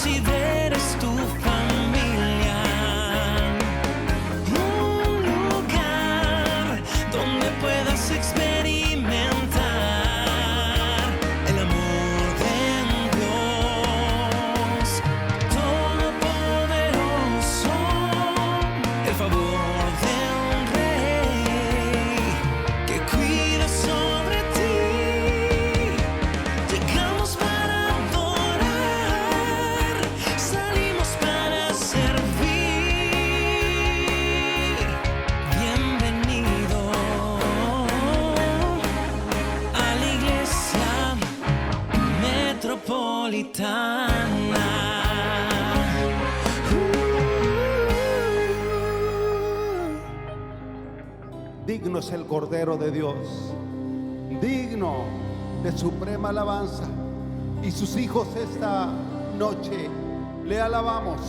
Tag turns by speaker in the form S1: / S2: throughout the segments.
S1: consideres tu familia, un lugar donde puedas experimentar el amor de Dios Todopoderoso, el favor del Rey que cuida sobre ti. Llegamos para adorar, salimos para servir. Bienvenido a la iglesia metropolitana.
S2: Digno es el Cordero de Dios, digno de suprema alabanza. Y sus hijos esta noche le alabamos,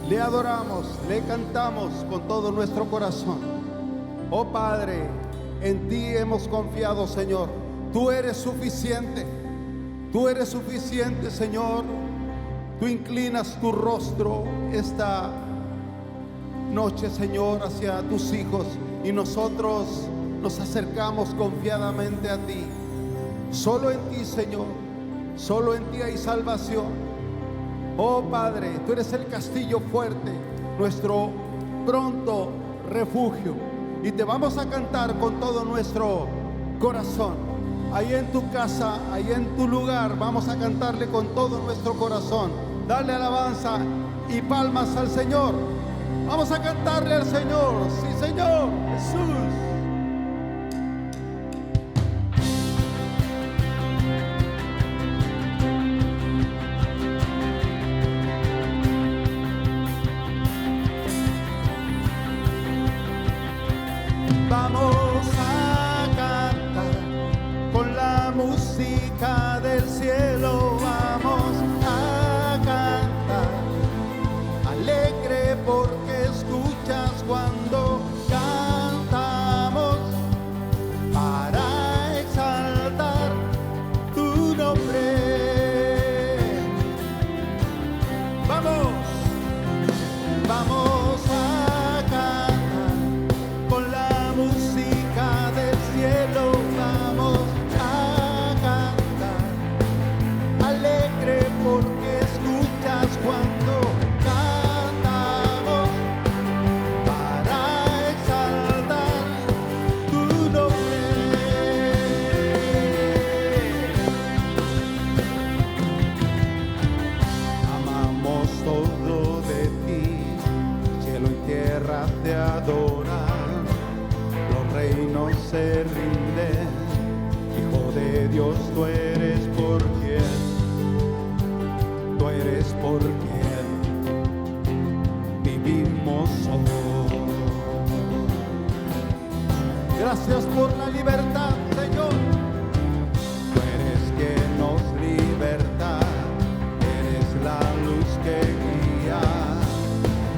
S2: le adoramos, le cantamos con todo nuestro corazón. Oh Padre, en ti hemos confiado, Señor. Tú eres suficiente, Señor. Tú inclinas tu rostro esta noche, Señor, hacia tus hijos, y nosotros nos acercamos confiadamente a ti. Solo en ti, Señor, solo en ti hay salvación. Oh Padre, tú eres el castillo fuerte, nuestro pronto refugio, y te vamos a cantar con todo nuestro corazón. Ahí en tu casa, ahí en tu lugar, vamos a cantarle con todo nuestro corazón. Dale alabanza y palmas al Señor. Vamos a cantarle al Señor. Sí, Señor Jesús. Vamos a cantar con la música del cielo. Vamos a cantar alegre porque escuchas cuando cantamos para exaltar tu nombre. Vamos, vamos a cantar con la música del cielo. Vamos a cantar alegre porque escuchas cuando cantamos para exaltar tu nombre. Amamos todo de ti, cielo y tierra te adoran, los reinos se rinden. Hijo de Dios, tú eres por quien, tú eres por quien vivimos hoy. Gracias por la libertad, Señor. Tú eres quien nos liberta, eres la luz que guía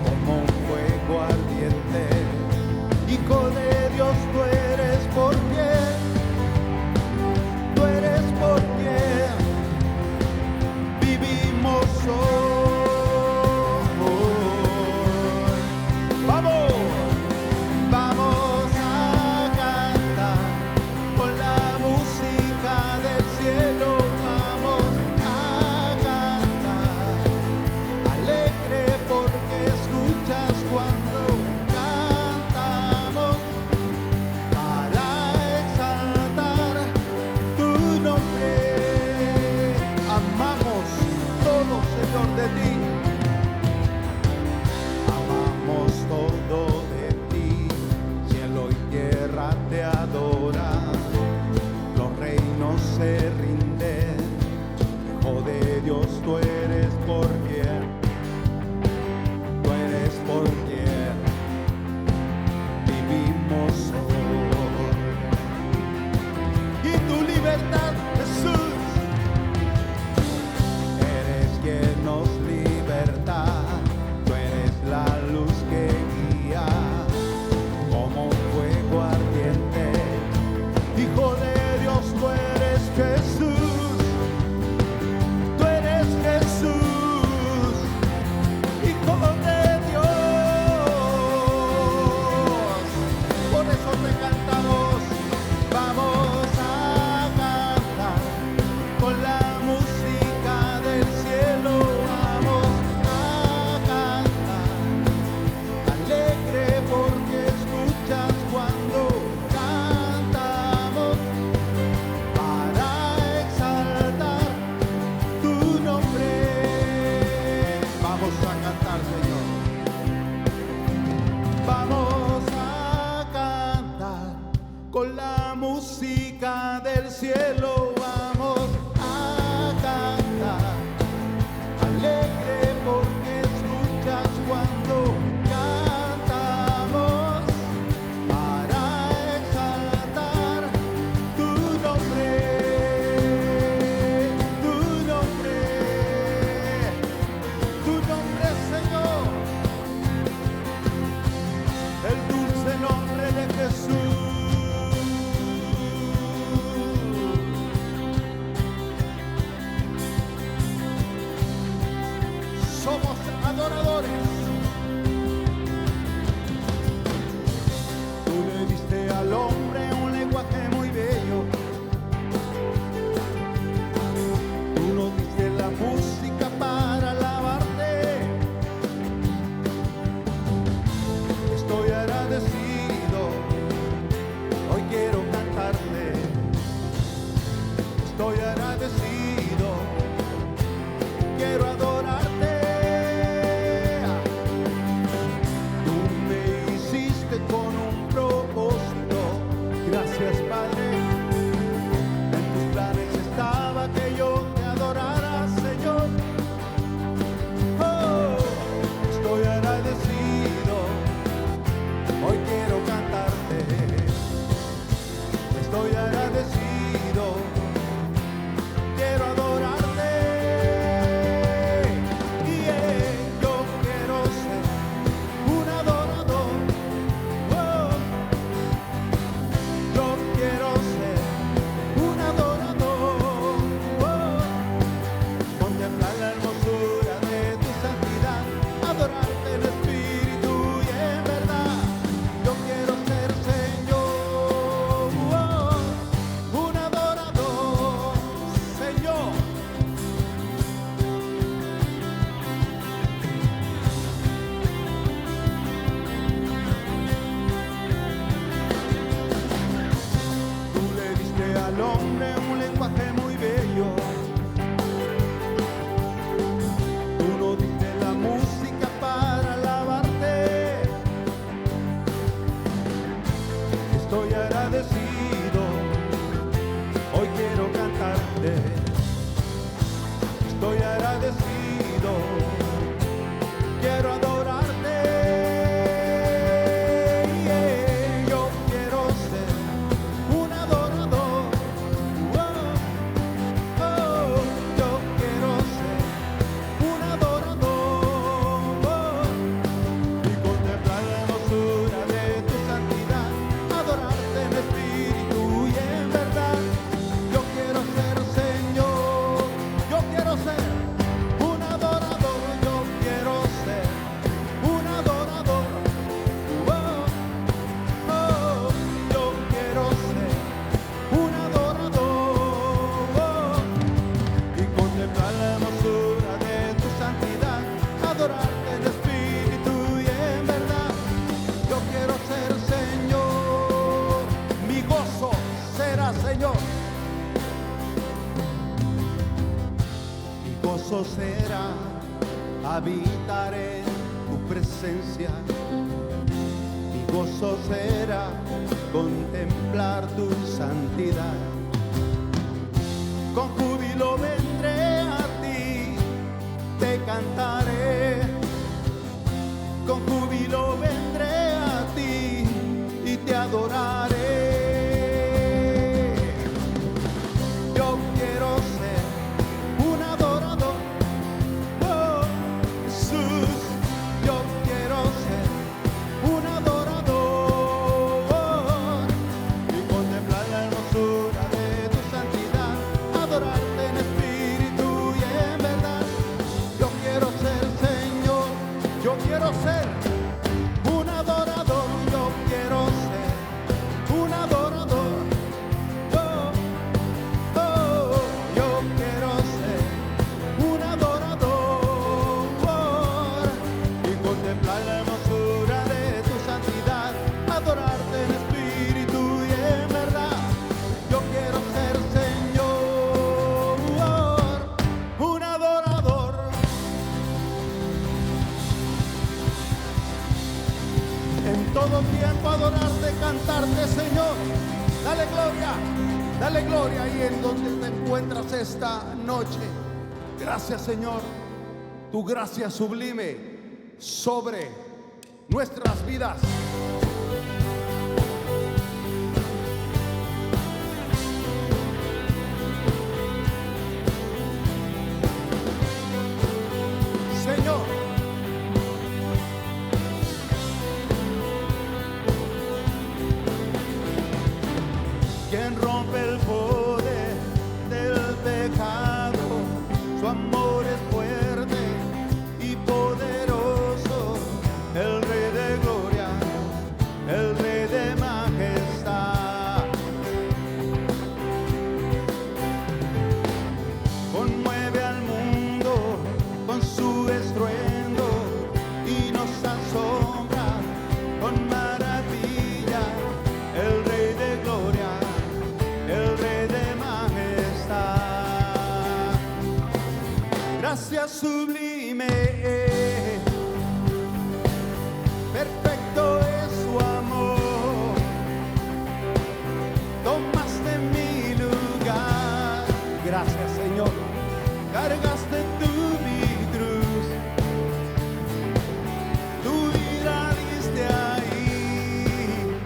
S2: como un fuego ardiente. Hijo de Dios, tú eres por quien, tú eres por quien vivimos hoy. Vamos, vamos a cantar con la música la música del cielo vamos a cantar. Alegre porque escuchas cuando cantamos para exaltar tu nombre, Señor, el dulce nombre de Jesús. Somos adoradores. Tú le diste al hombre un lenguaje muy bello. Tú nos diste la música para alabarte. Estoy agradecido. Hoy quiero cantarte. Estoy agradecido. Quiero adorarte. Con un propósito, gracias Padre. En tus planes estaba que yo te adorara, Señor. Oh, estoy agradecido. Hoy quiero cantarte. Estoy agradecido. Quiero adorarte. Y yo quiero ser un adorador. Quiero ser un adorador, contemplar la hermosura de tu santidad, adorarte en espíritu y en verdad. Yo quiero ser, Señor, un adorador, Señor. Al hombre un lenguaje muy bello. Tú nos diste la música para alabarte. Estoy agradecido. Hoy quiero cantarte. Estoy agradecido. Quiero adorarte. Yo quiero ser un adorador. Yo quiero ser un adorador y contemplar la hermosura de tu santidad, adorarte en espíritu y en verdad. Yo quiero ser, Señor, yo quiero ser un adorador, yo quiero ser un adorador. Yo quiero ser un adorador y contemplar la hermosura de tu santidad, adorarte en espíritu y en verdad. Yo quiero ser, Señor, mi gozo será, Señor. Mi gozo será habitar en tu presencia. Mi gozo será contemplar tu santidad. Con júbilo vendré a ti, te cantaré. Con júbilo vendré a ti y te adoraré. Yo quiero ser un adorador. Jesús, yo quiero ser un adorador y contemplar la hermosura de tu santidad, adorarte en espíritu y en verdad. Yo quiero ser, Señor, yo quiero ser gloria. Dale gloria ahí en donde te encuentras esta noche. Gracias, Señor. Tu gracia sublime sobre nuestras vidas. Señor, quien rompe el poder del pecado, su amor es fuerte y poderoso, el Rey de gloria, el Rey de majestad. Conmueve al mundo con su estruendo y nos asombra con maravilla, el Rey de gloria, el Rey de majestad. Gracias sublime, perfecto es su amor. Tomaste mi lugar. Gracias, Señor. Cargaste tú mi cruz, tu vida diste ahí,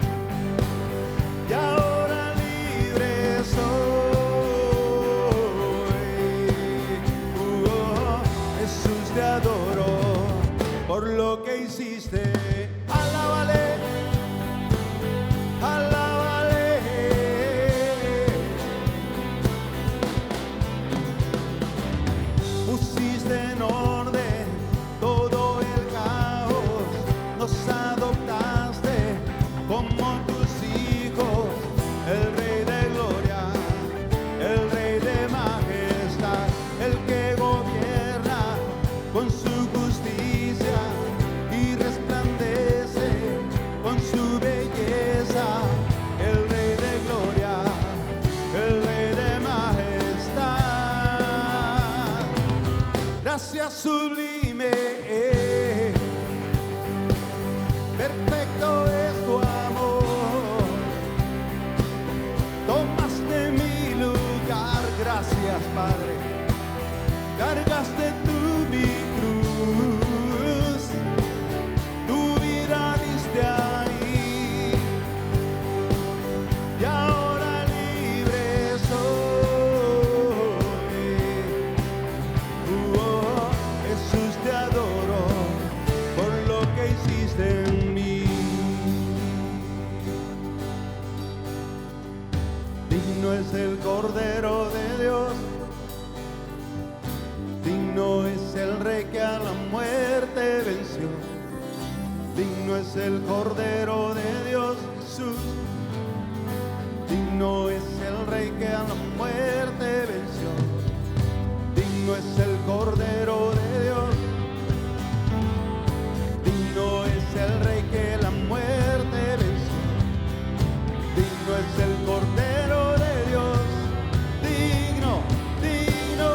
S2: y ahora libre soy. Jesús, te adoro por lo que hiciste. Alábale, alábale. Pusiste en orden todo el caos, nos adoptaste como tus hijos, el Rey de gloria, el Rey de majestad, el que gobierna con su justicia y resplandece con su belleza, el Rey de gloria, el Rey de majestad. Gracias sublime, perfecto es tu amor. Tomaste mi lugar, gracias Padre. Cargaste tú mi cruz, tu vida diste ahí, y ahora libre soy. Jesús, te adoro por lo que hiciste en mí. Digno es el Cordero de Dios, digno es el Rey que a la muerte venció. Digno es el Cordero de Dios, Jesús. Digno es el Rey que a la muerte venció. Digno es el Cordero de Dios. Digno es el Rey que la muerte venció. Digno es el Cordero de Dios. Digno, digno.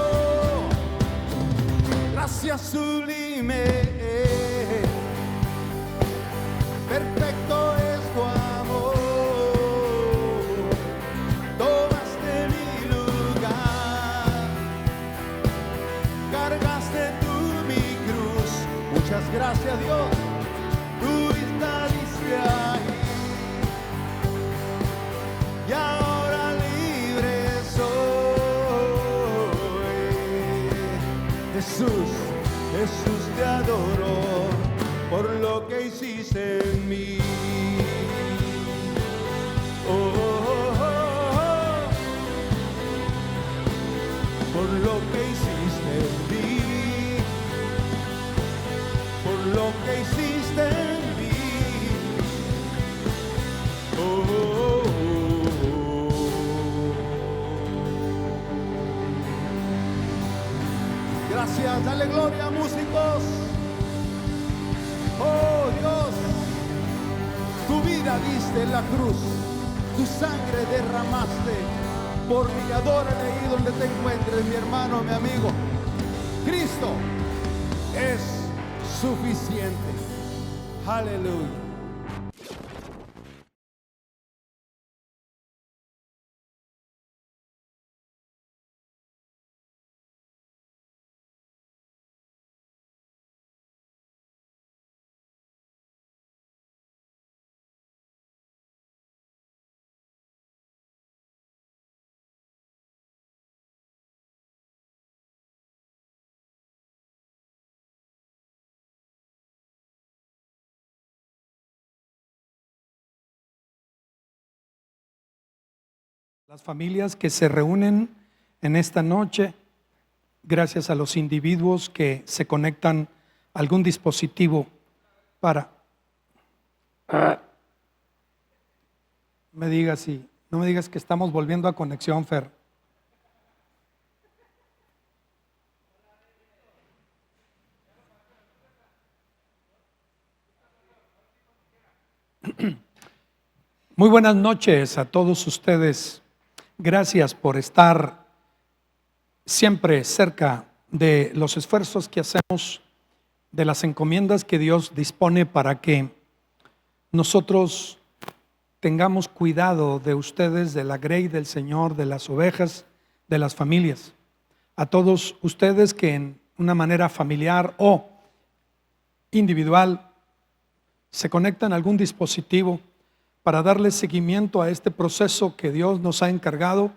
S2: Gracias sublime, perfecto es tu amor. Tomaste mi lugar, cargaste tú mi cruz. Muchas gracias, Dios. Tu vida diste ahí, y ahora libre soy. Jesús, Jesús, te adoro por lo que hiciste en mí. Oh, oh, oh, oh. Por lo que hiciste en mí, por lo que hiciste en mí. Oh, oh, oh, oh. Gracias, dale gloria, músicos. Oh Dios, tu vida diste en la cruz, tu sangre derramaste por mí. Adórale ahí donde te encuentres, mi hermano, mi amigo. Cristo es suficiente. Aleluya.
S3: Las familias que se reúnen en esta noche, gracias a los individuos que se conectan a algún dispositivo para... No me digas que estamos volviendo a conexión, Fer. Muy buenas noches a todos ustedes. Gracias por estar siempre cerca de los esfuerzos que hacemos, de las encomiendas que Dios dispone para que nosotros tengamos cuidado de ustedes, de la grey del Señor, de las ovejas, de las familias. A todos ustedes que en una manera familiar o individual se conectan a algún dispositivo para darle seguimiento a este proceso que Dios nos ha encargado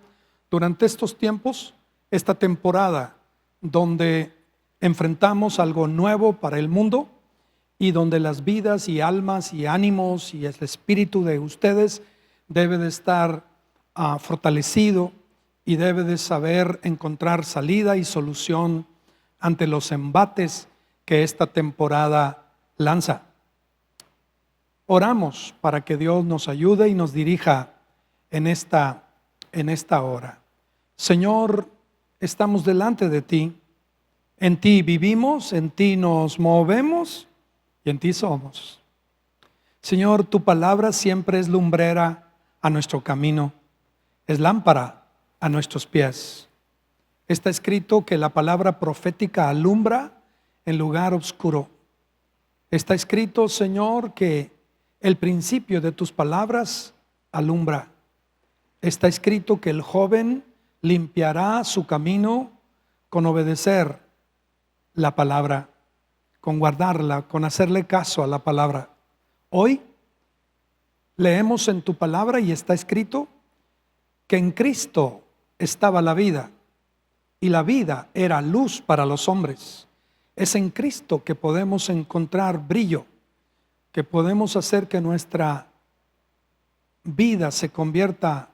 S3: durante estos tiempos, esta temporada donde enfrentamos algo nuevo para el mundo y donde las vidas y almas y ánimos y el espíritu de ustedes debe de estar fortalecido y debe de saber encontrar salida y solución ante los embates que esta temporada lanza. Oramos para que Dios nos ayude y nos dirija en esta hora. Señor, estamos delante de ti. En ti vivimos, en ti nos movemos y en ti somos. Señor, tu palabra siempre es lumbrera a nuestro camino, es lámpara a nuestros pies. Está escrito que la palabra profética alumbra en lugar oscuro. Está escrito, Señor, que el principio de tus palabras alumbra. Está escrito que el joven limpiará su camino con obedecer la palabra, con guardarla, con hacerle caso a la palabra. Hoy leemos en tu palabra y está escrito que en Cristo estaba la vida y la vida era luz para los hombres. Es en Cristo que podemos encontrar brillo, que podemos hacer que nuestra vida se convierta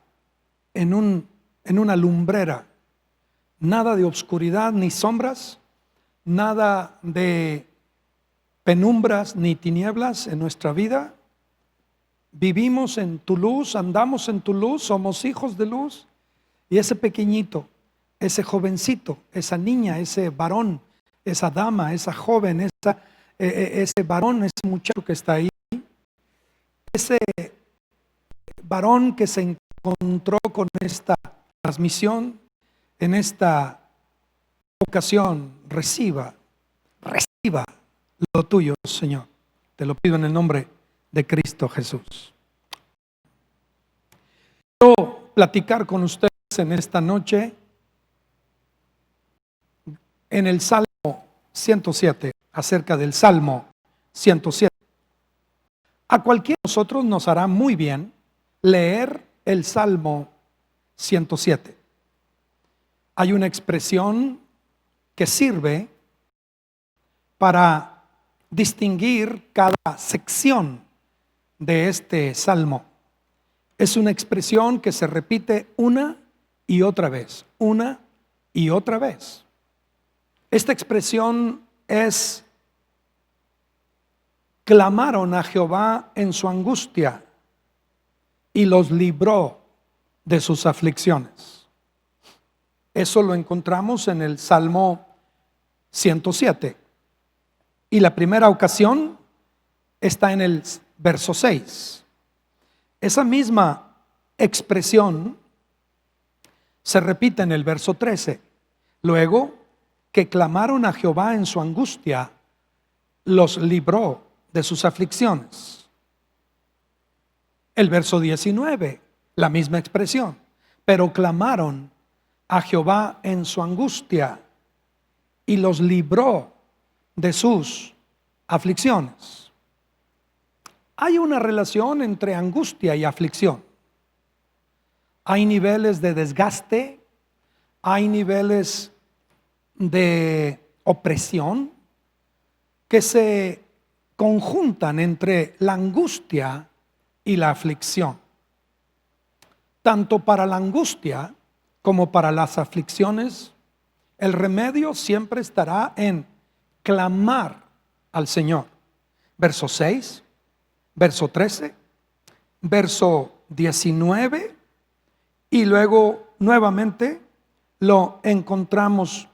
S3: en una lumbrera. Nada de oscuridad ni sombras, nada de penumbras ni tinieblas en nuestra vida. Vivimos en tu luz, andamos en tu luz, somos hijos de luz. Y ese pequeñito, ese jovencito, esa niña, ese varón, esa dama, esa joven, ese varón, ese muchacho que está ahí, ese varón que se encontró con esta transmisión, en esta ocasión, reciba lo tuyo, Señor. Te lo pido en el nombre de Cristo Jesús. Quiero platicar con ustedes en esta noche en el Salmo 107, acerca del Salmo 107. A cualquiera de nosotros nos hará muy bien leer el Salmo 107. Hay una expresión que sirve para distinguir cada sección de este salmo. Es una expresión que se repite una y otra vez, una y otra vez. Esta expresión es: clamaron a Jehová en su angustia y los libró de sus aflicciones. Eso lo encontramos en el Salmo 107. Y la primera ocasión está en el verso 6. Esa misma expresión se repite en el verso 13. Luego, que clamaron a Jehová en su angustia, los libró de sus aflicciones. El verso 19, la misma expresión. Pero clamaron a Jehová en su angustia y los libró de sus aflicciones. Hay una relación entre angustia y aflicción. Hay niveles de desgaste, hay niveles de opresión que se conjuntan entre la angustia y la aflicción. tanto para la angustia como para las aflicciones, el remedio siempre estará en clamar al Señor. Verso 6, verso 13, verso 19 y luego nuevamente lo encontramos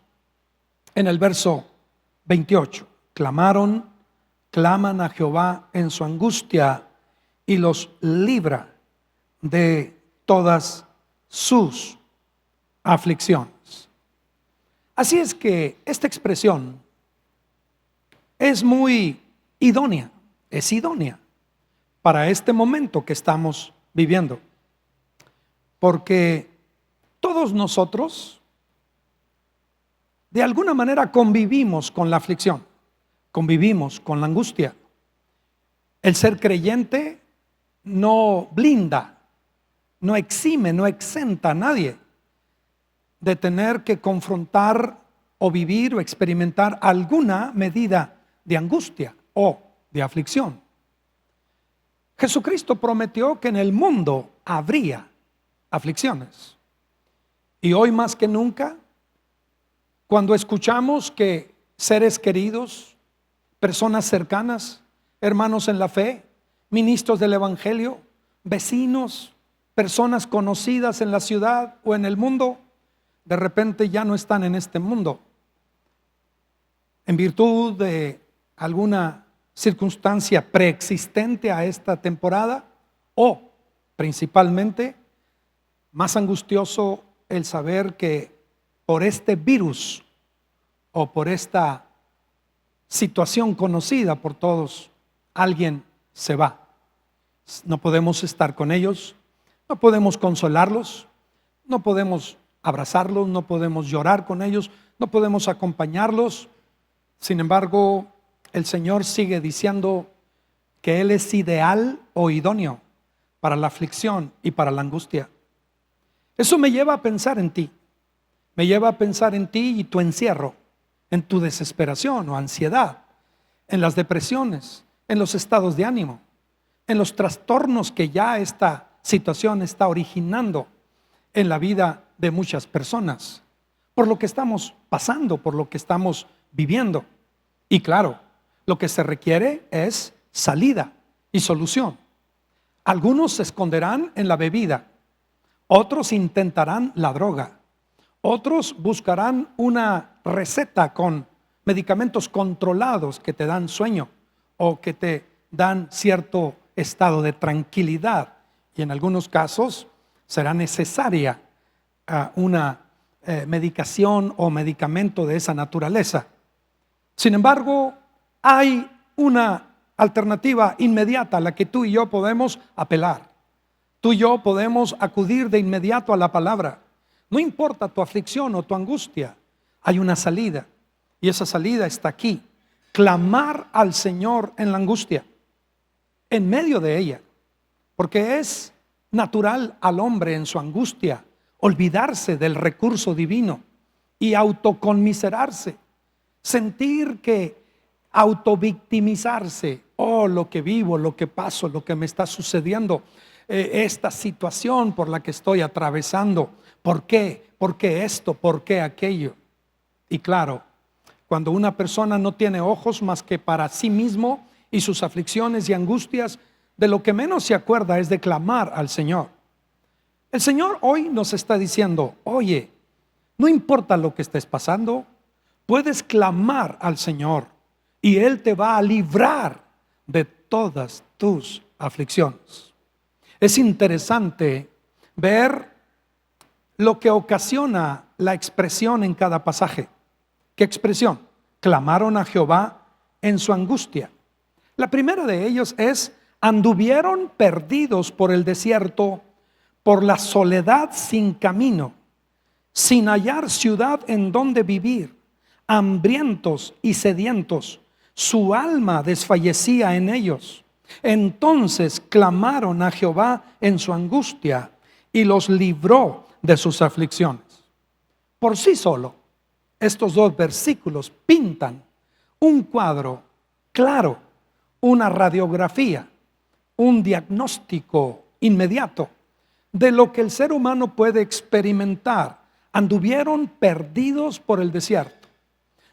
S3: en el verso 28. Claman a Jehová en su angustia y los libra de todas sus aflicciones. Así es que esta expresión es muy idónea, es idónea para este momento que estamos viviendo, porque todos nosotros de alguna manera convivimos con la aflicción, convivimos con la angustia. El ser creyente no blinda, no exime, no exenta a nadie de tener que confrontar o vivir o experimentar alguna medida de angustia o de aflicción. Jesucristo prometió que en el mundo habría aflicciones. Y hoy más que nunca, cuando escuchamos que seres queridos, personas cercanas, hermanos en la fe, ministros del evangelio, vecinos, personas conocidas en la ciudad o en el mundo, de repente ya no están en este mundo, en virtud de alguna circunstancia preexistente a esta temporada, o principalmente más angustioso el saber que por este virus o por esta situación conocida por todos, alguien se va. No podemos estar con ellos, no podemos consolarlos, no podemos abrazarlos, no podemos llorar con ellos, no podemos acompañarlos. Sin embargo, el Señor sigue diciendo que Él es ideal o idóneo para la aflicción y para la angustia. Eso me lleva a pensar en ti, me lleva a pensar en ti y tu encierro, en tu desesperación o ansiedad, en las depresiones, en los estados de ánimo, en los trastornos que ya esta situación está originando en la vida de muchas personas, por lo que estamos pasando, por lo que estamos viviendo. Y claro, lo que se requiere es salida y solución. Algunos se esconderán en la bebida, otros intentarán la droga, otros buscarán una receta con medicamentos controlados que te dan sueño o que te dan cierto estado de tranquilidad, y en algunos casos será necesaria una medicación o medicamento de esa naturaleza. Sin embargo, hay una alternativa inmediata a la que tú y yo podemos apelar. Tú y yo podemos acudir de inmediato a la palabra. No importa tu aflicción o tu angustia, hay una salida, y esa salida está aquí: clamar al Señor en la angustia, en medio de ella, porque es natural al hombre en su angustia olvidarse del recurso divino y autoconmiserarse, sentir que autovictimizarse: oh, lo que vivo, lo que paso, lo que me está sucediendo, esta situación por la que estoy atravesando, ¿por qué? ¿Por qué esto? ¿Por qué aquello? Y claro, cuando una persona no tiene ojos más que para sí mismo y sus aflicciones y angustias, de lo que menos se acuerda es de clamar al Señor. El Señor hoy nos está diciendo: oye, no importa lo que estés pasando, puedes clamar al Señor y Él te va a librar de todas tus aflicciones. Es interesante ver lo que ocasiona la expresión en cada pasaje. ¿Qué expresión? Clamaron a Jehová en su angustia. La primera de ellos es: anduvieron perdidos por el desierto, por la soledad sin camino, sin hallar ciudad en donde vivir, hambrientos y sedientos, su alma desfallecía en ellos. Entonces clamaron a Jehová en su angustia y los libró de sus aflicciones. Por sí solo, estos dos versículos pintan un cuadro claro, una radiografía, un diagnóstico inmediato de lo que el ser humano puede experimentar. Anduvieron perdidos por el desierto.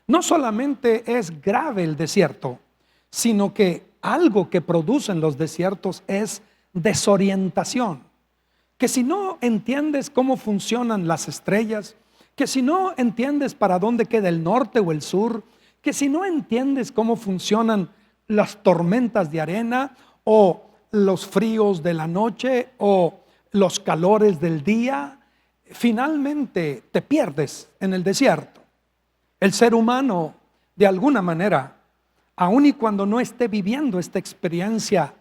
S3: No solamente es grave el desierto, sino que algo que producen los desiertos es desorientación. Que si no entiendes cómo funcionan las estrellas, que si no entiendes para dónde queda el norte o el sur, que si no entiendes cómo funcionan las tormentas de arena o los fríos de la noche o los calores del día, finalmente te pierdes en el desierto. El ser humano, de alguna manera, aun y cuando no esté viviendo esta experiencia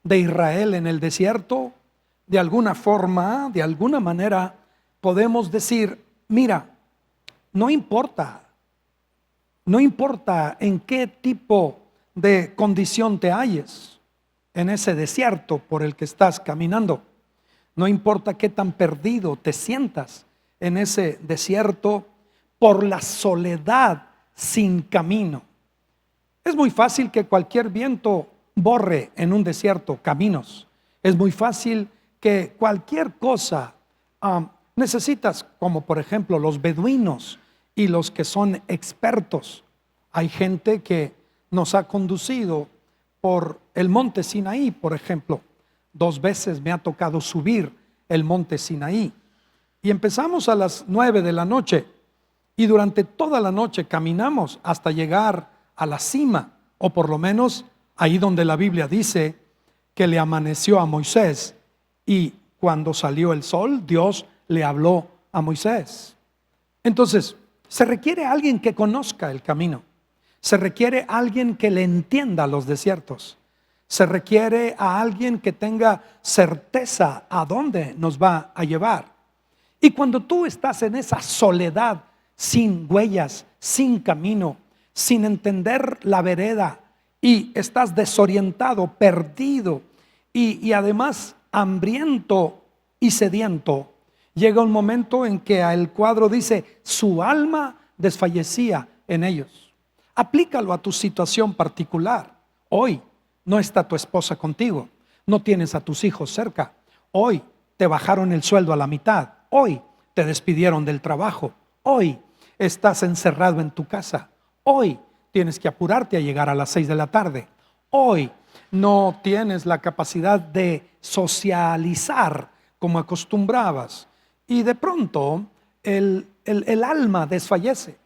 S3: de Israel en el desierto, de alguna forma, de alguna manera, podemos decir, mira, no importa en qué tipo de condición te halles en ese desierto por el que estás caminando. No importa qué tan perdido te sientas en ese desierto por la soledad sin camino. Es muy fácil que cualquier viento borre en un desierto caminos. Es muy fácil que cualquier cosa necesitas, como por ejemplo los beduinos y los que son expertos. Hay gente que nos ha conducido por el monte Sinaí, por ejemplo. 2 veces me ha tocado subir el monte Sinaí. Y empezamos a las 9 de la noche y durante toda la noche caminamos hasta llegar a la cima, o por lo menos ahí donde la Biblia dice que le amaneció a Moisés y cuando salió el sol, Dios le habló a Moisés. Entonces, se requiere alguien que conozca el camino. Se requiere alguien que le entienda los desiertos. Se requiere a alguien que tenga certeza a dónde nos va a llevar. Y cuando tú estás en esa soledad, sin huellas, sin camino, sin entender la vereda, y estás desorientado, perdido, y además hambriento y sediento, llega un momento en que el cuadro dice, su alma desfallecía en ellos. Aplícalo a tu situación particular. Hoy no está tu esposa contigo, no tienes a tus hijos cerca. Hoy te bajaron el sueldo a la mitad. Hoy te despidieron del trabajo. Hoy estás encerrado en tu casa. Hoy tienes que apurarte a llegar a las 6 de la tarde. Hoy no tienes la capacidad de socializar como acostumbrabas. Y de pronto el alma desfallece.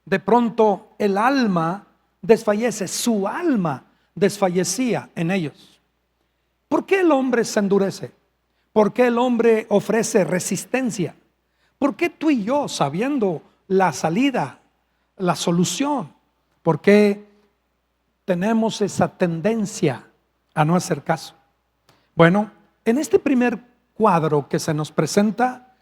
S3: De pronto el alma desfallece. Su alma desfallecía en ellos. ¿Por qué el hombre se endurece? ¿Por qué el hombre ofrece resistencia? ¿Por qué tú y yo, sabiendo la salida, la solución, por qué tenemos esa tendencia a no hacer caso? Bueno, en este primer cuadro que se nos presenta,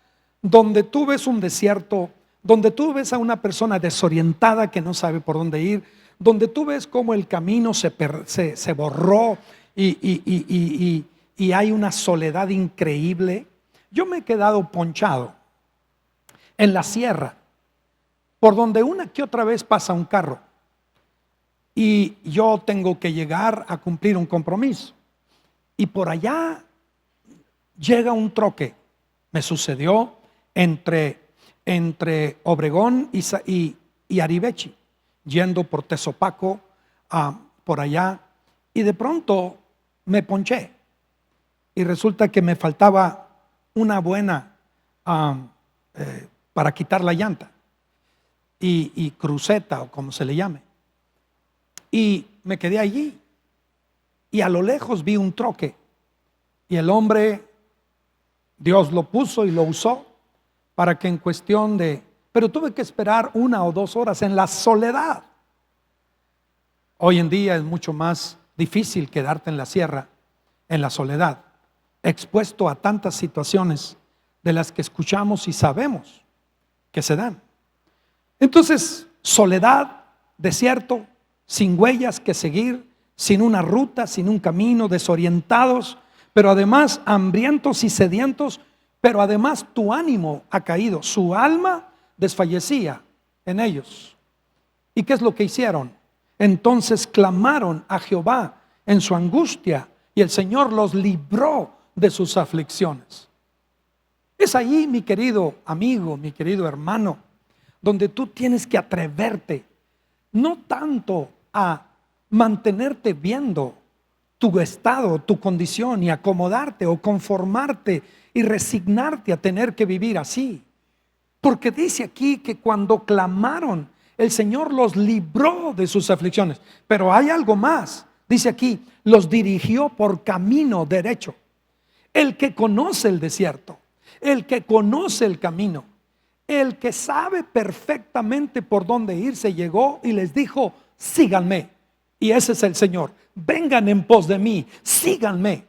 S3: donde tú ves un desierto, donde tú ves a una persona desorientada que no sabe por dónde ir, donde tú ves cómo el camino se borró y hay una soledad increíble. Yo me he quedado ponchado en la sierra, por donde una que otra vez pasa un carro y yo tengo que llegar a cumplir un compromiso, y por allá llega un troque. Me sucedió entre Obregón y Aribechi, yendo por Tezopaco, por allá, y de pronto me ponché y resulta que me faltaba una buena para quitar la llanta y cruceta, o como se le llame, y me quedé allí y a lo lejos vi un troque y el hombre, Dios lo puso y lo usó para que en cuestión de, pero tuve que esperar 1 o 2 horas en la soledad. Hoy en día es mucho más difícil quedarte en la sierra, en la soledad, expuesto a tantas situaciones de las que escuchamos y sabemos que se dan. Entonces, soledad, desierto, sin huellas que seguir, sin una ruta, sin un camino, desorientados, pero además hambrientos y sedientos, pero además tu ánimo ha caído, su alma desfallecía en ellos. ¿Y qué es lo que hicieron? Entonces clamaron a Jehová en su angustia y el Señor los libró de sus aflicciones. Es ahí, mi querido amigo, mi querido hermano, donde tú tienes que atreverte, no tanto a mantenerte viendo tu estado, tu condición y acomodarte o conformarte y resignarte a tener que vivir así. Porque dice aquí que cuando clamaron, el Señor los libró de sus aflicciones. Pero hay algo más. Dice aquí, los dirigió por camino derecho. El que conoce el desierto, el que conoce el camino, el que sabe perfectamente por dónde irse, llegó y les dijo, síganme. Y ese es el Señor. Vengan en pos de mí, síganme.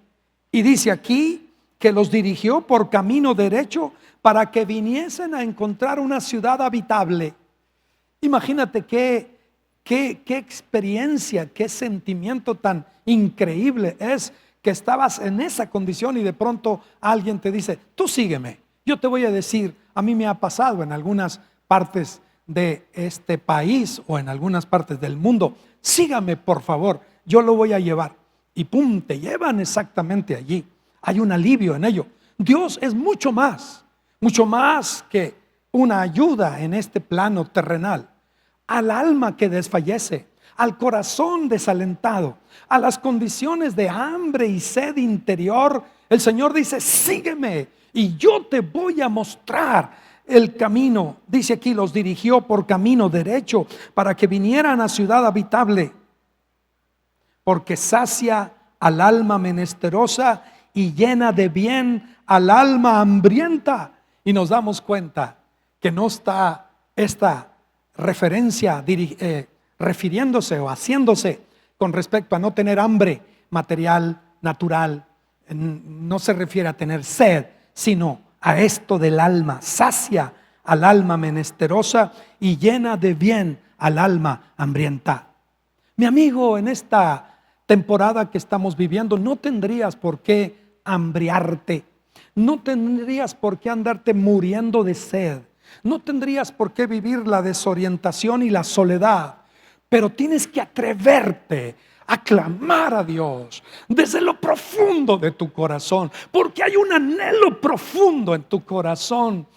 S3: Y dice aquí que los dirigió por camino derecho para que viniesen a encontrar una ciudad habitable. Imagínate qué experiencia, qué sentimiento tan increíble es que estabas en esa condición y de pronto alguien te dice, tú sígueme. Yo te voy a decir, a mí me ha pasado en algunas partes de este país o en algunas partes del mundo, sígame por favor, yo lo voy a llevar. Y pum, te llevan exactamente allí. Hay un alivio en ello. Dios es mucho más que una ayuda en este plano terrenal. Al alma que desfallece, al corazón desalentado, a las condiciones de hambre y sed interior, el Señor dice, sígueme y yo te voy a mostrar el camino. Dice aquí, los dirigió por camino derecho para que vinieran a ciudad habitable, porque sacia al alma menesterosa y llena de bien al alma hambrienta. Y nos damos cuenta que no está esta referencia refiriéndose o haciéndose con respecto a no tener hambre material, natural. No se refiere a tener sed, sino a esto del alma. Sacia al alma menesterosa y llena de bien al alma hambrienta. Mi amigo, en esta temporada que estamos viviendo, no tendrías por qué hambriarte. No tendrías por qué andarte muriendo de sed. No tendrías por qué vivir la desorientación y la soledad. Pero tienes que atreverte a clamar a Dios desde lo profundo de tu corazón, porque hay un anhelo profundo en tu corazón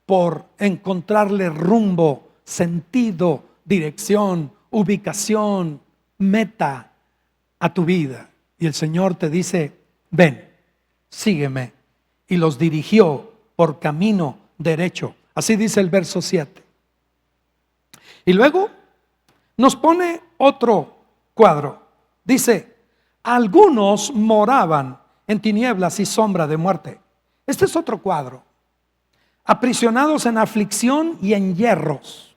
S3: por encontrarle rumbo, sentido, dirección, ubicación, meta a tu vida. Y el Señor te dice, ven, sígueme. Y los dirigió por camino derecho. Así dice el verso 7. Y luego nos pone otro cuadro. Dice, algunos moraban en tinieblas y sombra de muerte. Este es otro cuadro. Aprisionados en aflicción y en hierros.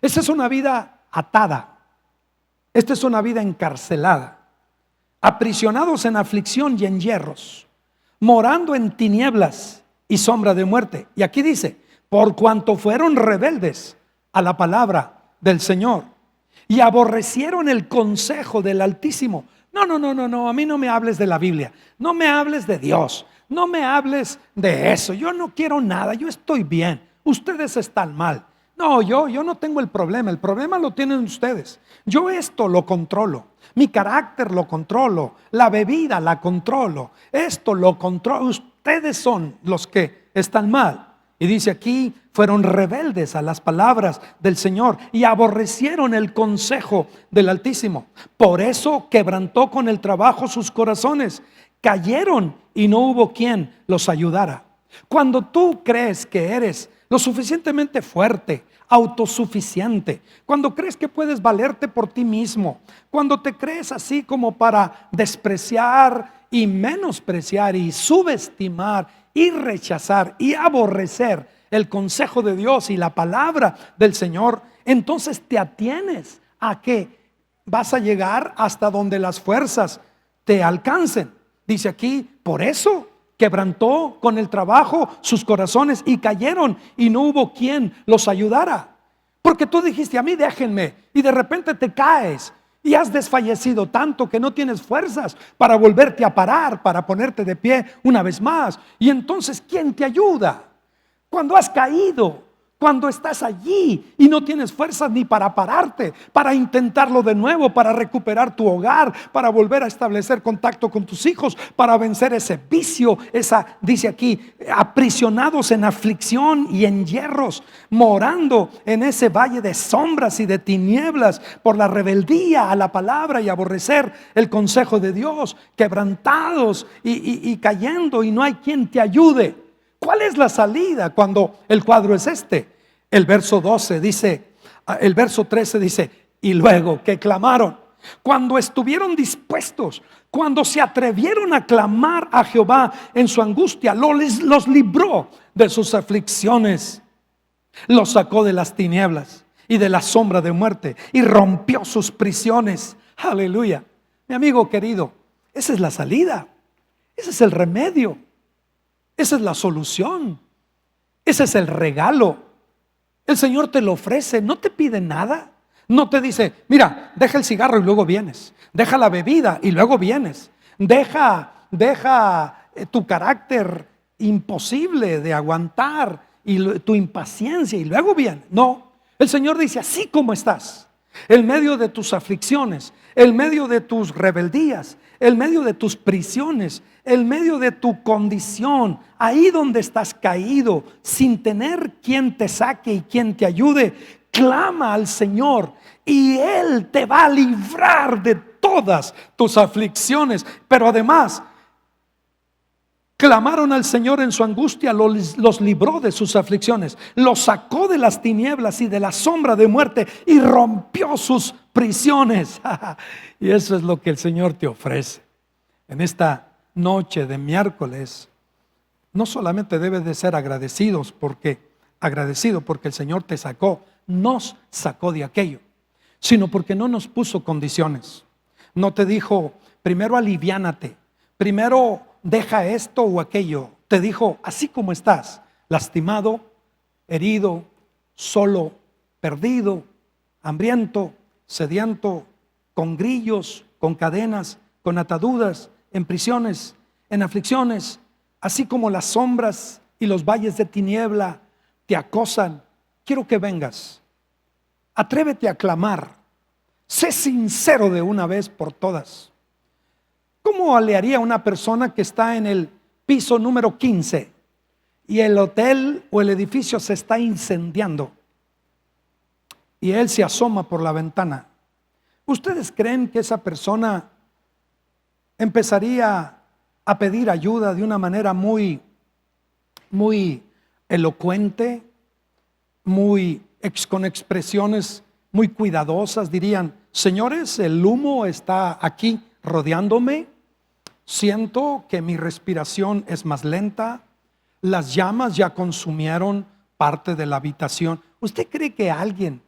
S3: Esta es una vida atada. Esta es una vida encarcelada. Aprisionados en aflicción y en hierros, morando en tinieblas y sombra de muerte. Y aquí dice, por cuanto fueron rebeldes a la palabra del Señor y aborrecieron el consejo del Altísimo. No, a mí no me hables de la Biblia, no me hables de Dios, no me hables de eso, yo no quiero nada, yo estoy bien, ustedes están mal. No, yo no tengo el problema lo tienen ustedes. Yo esto lo controlo, mi carácter lo controlo, la bebida la controlo, esto lo controlo, ustedes son los que están mal. Y dice aquí, fueron rebeldes a las palabras del Señor y aborrecieron el consejo del Altísimo. Por eso quebrantó con el trabajo sus corazones, cayeron y no hubo quien los ayudara. Cuando tú crees que eres lo suficientemente fuerte, autosuficiente, cuando crees que puedes valerte por ti mismo, cuando te crees así como para despreciar y menospreciar y subestimar y rechazar y aborrecer el consejo de Dios y la palabra del Señor, entonces te atienes a que vas a llegar hasta donde las fuerzas te alcancen. Dice aquí, por eso quebrantó con el trabajo sus corazones y cayeron y no hubo quien los ayudara. Porque tú dijiste, a mí déjenme, y de repente te caes y has desfallecido tanto que no tienes fuerzas para volverte a parar, para ponerte de pie una vez más. Y entonces, ¿quién te ayuda? Cuando has caído, Cuando estás allí y no tienes fuerzas ni para pararte, para intentarlo de nuevo, para recuperar tu hogar, para volver a establecer contacto con tus hijos, para vencer ese vicio, dice aquí, aprisionados en aflicción y en hierros, morando en ese valle de sombras y de tinieblas por la rebeldía a la palabra y aborrecer el consejo de Dios, quebrantados y cayendo, y no hay quien te ayude. ¿Cuál es la salida cuando el cuadro es este? El verso 12 dice, el verso 13 dice, y luego que clamaron, cuando estuvieron dispuestos, cuando se atrevieron a clamar a Jehová en su angustia, los libró de sus aflicciones, los sacó de las tinieblas y de la sombra de muerte y rompió sus prisiones. Aleluya. Mi amigo querido, esa es la salida, ese es el remedio. Esa es la solución. Ese es el regalo. El Señor te lo ofrece. No te pide nada. No te dice, mira, deja el cigarro y luego vienes. Deja la bebida y luego vienes. Deja tu carácter imposible de aguantar y tu impaciencia y luego vienes. No. El Señor dice, así como estás, en medio de tus aflicciones, en medio de tus rebeldías, en medio de tus prisiones, en medio de tu condición, ahí donde estás caído, sin tener quien te saque y quien te ayude, clama al Señor y Él te va a librar de todas tus aflicciones. Pero además, clamaron al Señor en su angustia, los libró de sus aflicciones, los sacó de las tinieblas y de la sombra de muerte y rompió sus prisiones. Y eso es lo que el Señor te ofrece en esta noche de miércoles. No solamente debes de ser agradecido porque el Señor te sacó, nos sacó de aquello, sino porque no nos puso condiciones. No te dijo, primero aliviánate, primero deja esto o aquello. Te dijo, así como estás, lastimado, herido, solo, perdido, hambriento, sediento, con grillos, con cadenas, con ataduras, en prisiones, en aflicciones, así como las sombras y los valles de tiniebla te acosan. Quiero que vengas, atrévete a clamar, sé sincero de una vez por todas. ¿Cómo le haría una persona que está en el piso número 15 y el hotel o el edificio se está incendiando y él se asoma por la ventana? ¿Ustedes creen que esa persona empezaría a pedir ayuda de una manera muy elocuente, con expresiones muy cuidadosas? Dirían, señores, el humo está aquí rodeándome, siento que mi respiración es más lenta, las llamas ya consumieron parte de la habitación. ¿Usted cree que alguien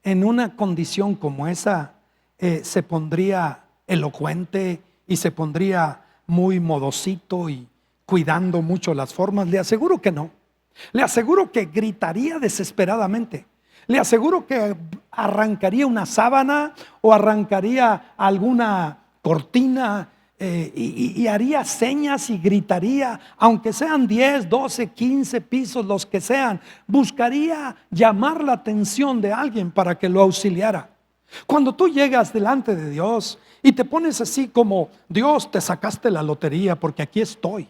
S3: en una condición como esa se pondría elocuente y se pondría muy modosito y cuidando mucho las formas? Le aseguro que no. Le aseguro que gritaría desesperadamente. Le aseguro que arrancaría una sábana o arrancaría alguna cortina y haría señas y gritaría, aunque sean 10, 12, 15 pisos, los que sean. Buscaría llamar la atención de alguien para que lo auxiliara. Cuando tú llegas delante de Dios y te pones así como, Dios, te sacaste la lotería porque aquí estoy.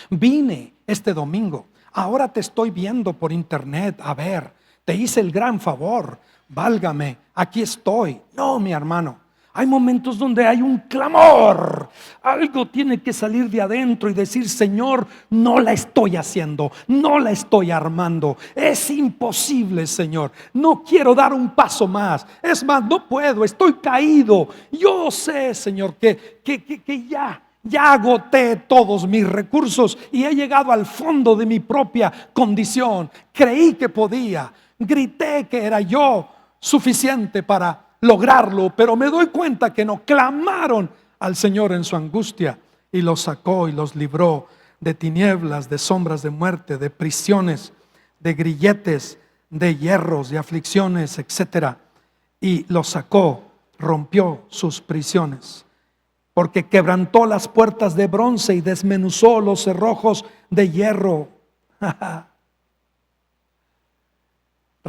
S3: Vine este domingo, ahora te estoy viendo por internet, a ver, te hice el gran favor, válgame, aquí estoy. No, mi hermano, hay momentos donde hay un clamor. Algo tiene que salir de adentro y decir, Señor, no la estoy haciendo, no la estoy armando. Es imposible, Señor. No quiero dar un paso más. Es más, no puedo, estoy caído. Yo sé, Señor, que ya agoté todos mis recursos y he llegado al fondo de mi propia condición. Creí que podía, grité que era yo suficiente para lograrlo, pero me doy cuenta que no. Clamaron al Señor en su angustia y los sacó y los libró de tinieblas, de sombras de muerte, de prisiones, de grilletes, de hierros, de aflicciones, etcétera. Y los sacó, rompió sus prisiones, porque quebrantó las puertas de bronce y desmenuzó los cerrojos de hierro.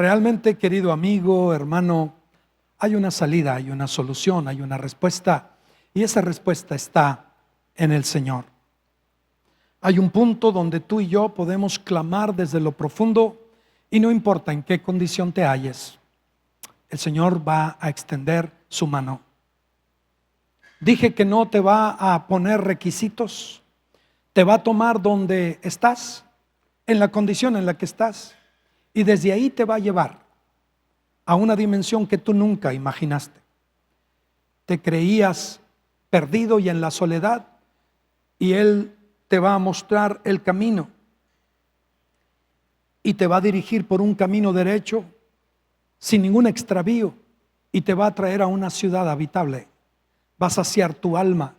S3: Realmente, querido amigo, hermano, hay una salida, hay una solución, hay una respuesta, y esa respuesta está en el Señor. Hay un punto donde tú y yo podemos clamar desde lo profundo, y no importa en qué condición te halles, el Señor va a extender su mano. Dije que no te va a poner requisitos, te va a tomar donde estás, en la condición en la que estás, y desde ahí te va a llevar a una dimensión que tú nunca imaginaste. Te creías perdido y en la soledad, y Él te va a mostrar el camino y te va a dirigir por un camino derecho sin ningún extravío, y te va a traer a una ciudad habitable. Va a saciar tu alma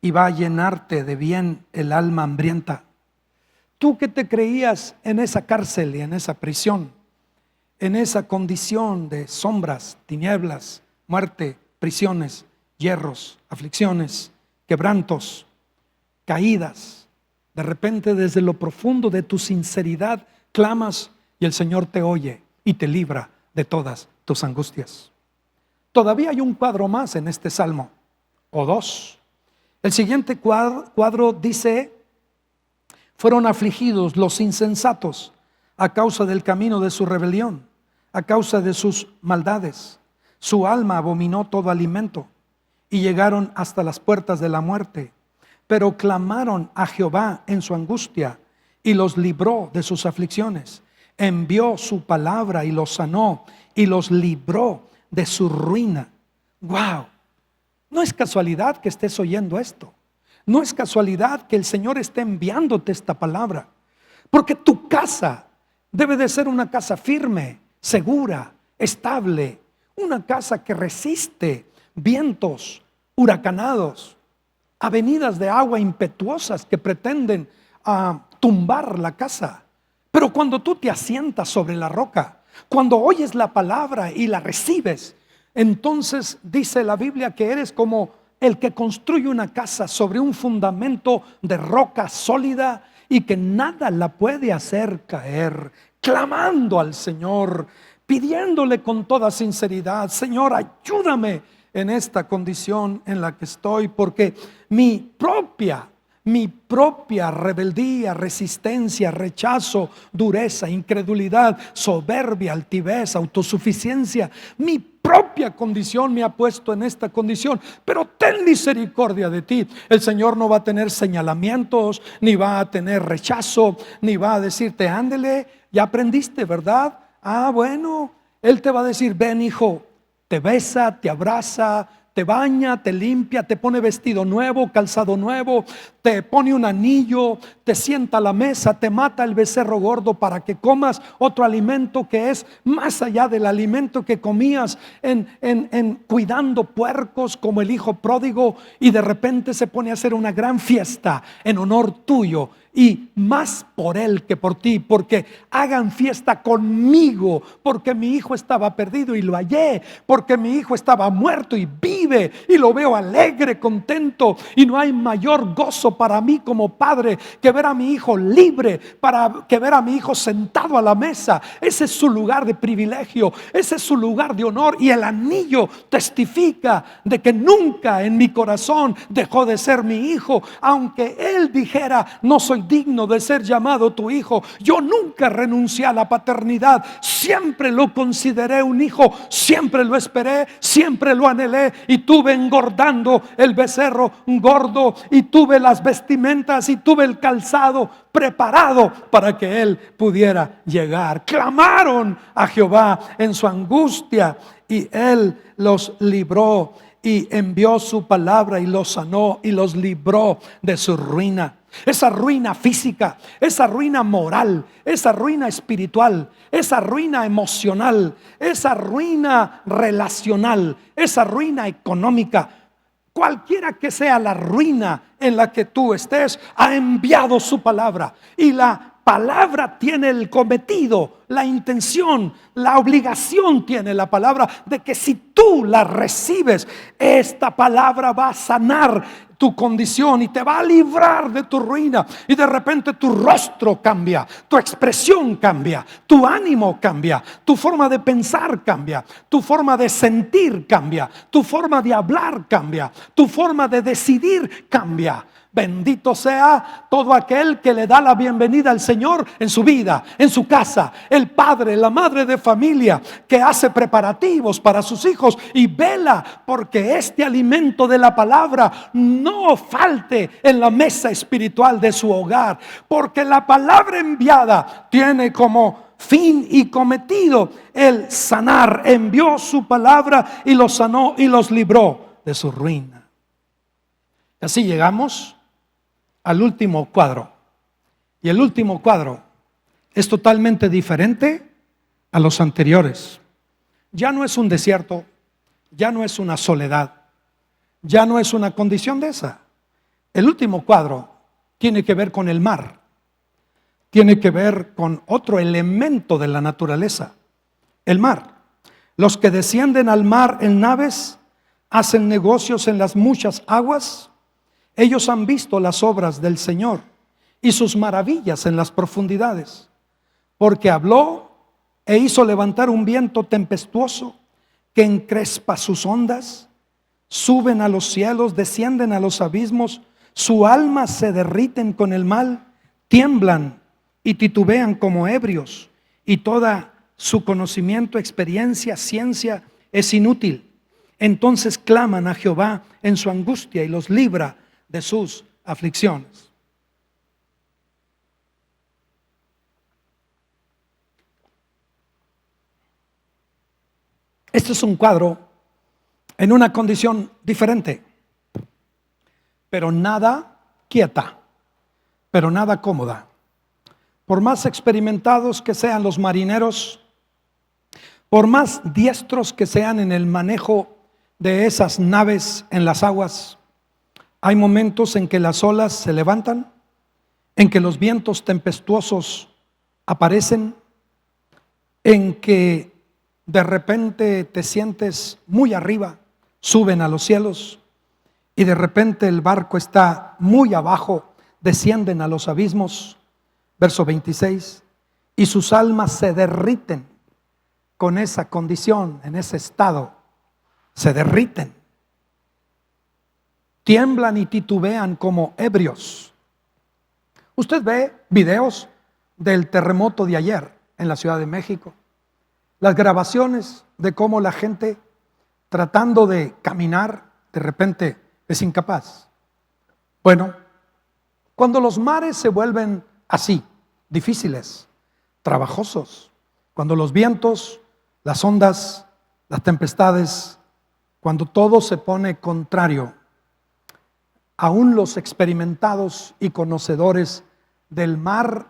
S3: y va a llenarte de bien el alma hambrienta. Tú que te creías en esa cárcel y en esa prisión, en esa condición de sombras, tinieblas, muerte, prisiones, hierros, aflicciones, quebrantos, caídas, de repente desde lo profundo de tu sinceridad clamas y el Señor te oye y te libra de todas tus angustias. Todavía hay un cuadro más en este salmo, o dos. El siguiente cuadro dice: fueron afligidos los insensatos a causa del camino de su rebelión, a causa de sus maldades. Su alma abominó todo alimento y llegaron hasta las puertas de la muerte. Pero clamaron a Jehová en su angustia y los libró de sus aflicciones. Envió su palabra y los sanó y los libró de su ruina. ¡Wow! No es casualidad que estés oyendo esto. No es casualidad que el Señor esté enviándote esta palabra. Porque tu casa debe de ser una casa firme, segura, estable. Una casa que resiste vientos huracanados, avenidas de agua impetuosas que pretenden tumbar la casa. Pero cuando tú te asientas sobre la roca, cuando oyes la palabra y la recibes, entonces dice la Biblia que eres como el que construye una casa sobre un fundamento de roca sólida y que nada la puede hacer caer, clamando al Señor, pidiéndole con toda sinceridad: Señor, ayúdame en esta condición en la que estoy, porque mi propia rebeldía, resistencia, rechazo, dureza, incredulidad, soberbia, altivez, autosuficiencia, mi propia condición me ha puesto en esta condición. Pero ten misericordia de ti. El Señor no va a tener señalamientos, ni va a tener rechazo, ni va a decirte: ándele, ya aprendiste, ¿verdad? Bueno, Él te va a decir: ven, hijo. Te besa, te abraza, te baña, te limpia, te pone vestido nuevo, calzado nuevo, te pone un anillo, te sienta a la mesa, te mata el becerro gordo para que comas otro alimento que es más allá del alimento que comías en cuidando puercos como el hijo pródigo, y de repente se pone a hacer una gran fiesta en honor tuyo. Y más por él que por ti, porque hagan fiesta conmigo, porque mi hijo estaba perdido y lo hallé, porque mi hijo estaba muerto y vive y lo veo alegre, contento. Y no hay mayor gozo para mí como padre que ver a mi hijo libre, que ver a mi hijo sentado a la mesa. Ese es su lugar de privilegio, ese es su lugar de honor, y el anillo testifica de que nunca en mi corazón dejó de ser mi hijo. Aunque él dijera: no soy digno de ser llamado tu hijo, yo nunca renuncié a la paternidad, siempre lo consideré un hijo, siempre lo esperé, siempre lo anhelé, y tuve engordando el becerro gordo, y tuve las vestimentas y tuve el calzado preparado para que él pudiera llegar. Clamaron a Jehová en su angustia y él los libró, y envió su palabra y los sanó y los libró de su ruina. Esa ruina física, esa ruina moral, esa ruina espiritual, esa ruina emocional, esa ruina relacional, esa ruina económica, cualquiera que sea la ruina en la que tú estés, ha enviado su palabra. Y la palabra tiene el cometido, la intención, la obligación tiene la palabra de que si tú tú la recibes, esta palabra va a sanar tu condición y te va a librar de tu ruina. Y de repente tu rostro cambia, tu expresión cambia, tu ánimo cambia, tu forma de pensar cambia, tu forma de sentir cambia, tu forma de hablar cambia, tu forma de decidir cambia. Bendito sea todo aquel que le da la bienvenida al Señor en su vida, en su casa. El padre, la madre de familia que hace preparativos para sus hijos y vela porque este alimento de la palabra no falte en la mesa espiritual de su hogar. Porque la palabra enviada tiene como fin y cometido el sanar. Envió su palabra y los sanó y los libró de su ruina. Y así llegamos al último cuadro. Y el último cuadro es totalmente diferente a los anteriores. Ya no es un desierto, ya no es una soledad, ya no es una condición de esa. El último cuadro tiene que ver con el mar, tiene que ver con otro elemento de la naturaleza, el mar. Los que descienden al mar en naves hacen negocios en las muchas aguas. Ellos han visto las obras del Señor y sus maravillas en las profundidades, porque habló e hizo levantar un viento tempestuoso que encrespa sus ondas. Suben a los cielos, descienden a los abismos, su alma se derriten con el mal, tiemblan y titubean como ebrios, y toda su conocimiento, experiencia, ciencia es inútil. Entonces claman a Jehová en su angustia y los libra de sus aflicciones. Este es un cuadro en una condición diferente, pero nada quieta, pero nada cómoda. Por más experimentados que sean los marineros, por más diestros que sean en el manejo de esas naves en las aguas, hay momentos en que las olas se levantan, en que los vientos tempestuosos aparecen, en que de repente te sientes muy arriba, suben a los cielos, y de repente el barco está muy abajo, descienden a los abismos. Verso 26, y sus almas se derriten con esa condición, en ese estado, se derriten. Tiemblan y titubean como ebrios. Usted ve videos del terremoto de ayer en la Ciudad de México, las grabaciones de cómo la gente tratando de caminar de repente es incapaz. Bueno, cuando los mares se vuelven así, difíciles, trabajosos, cuando los vientos, las ondas, las tempestades, cuando todo se pone contrario, aún los experimentados y conocedores del mar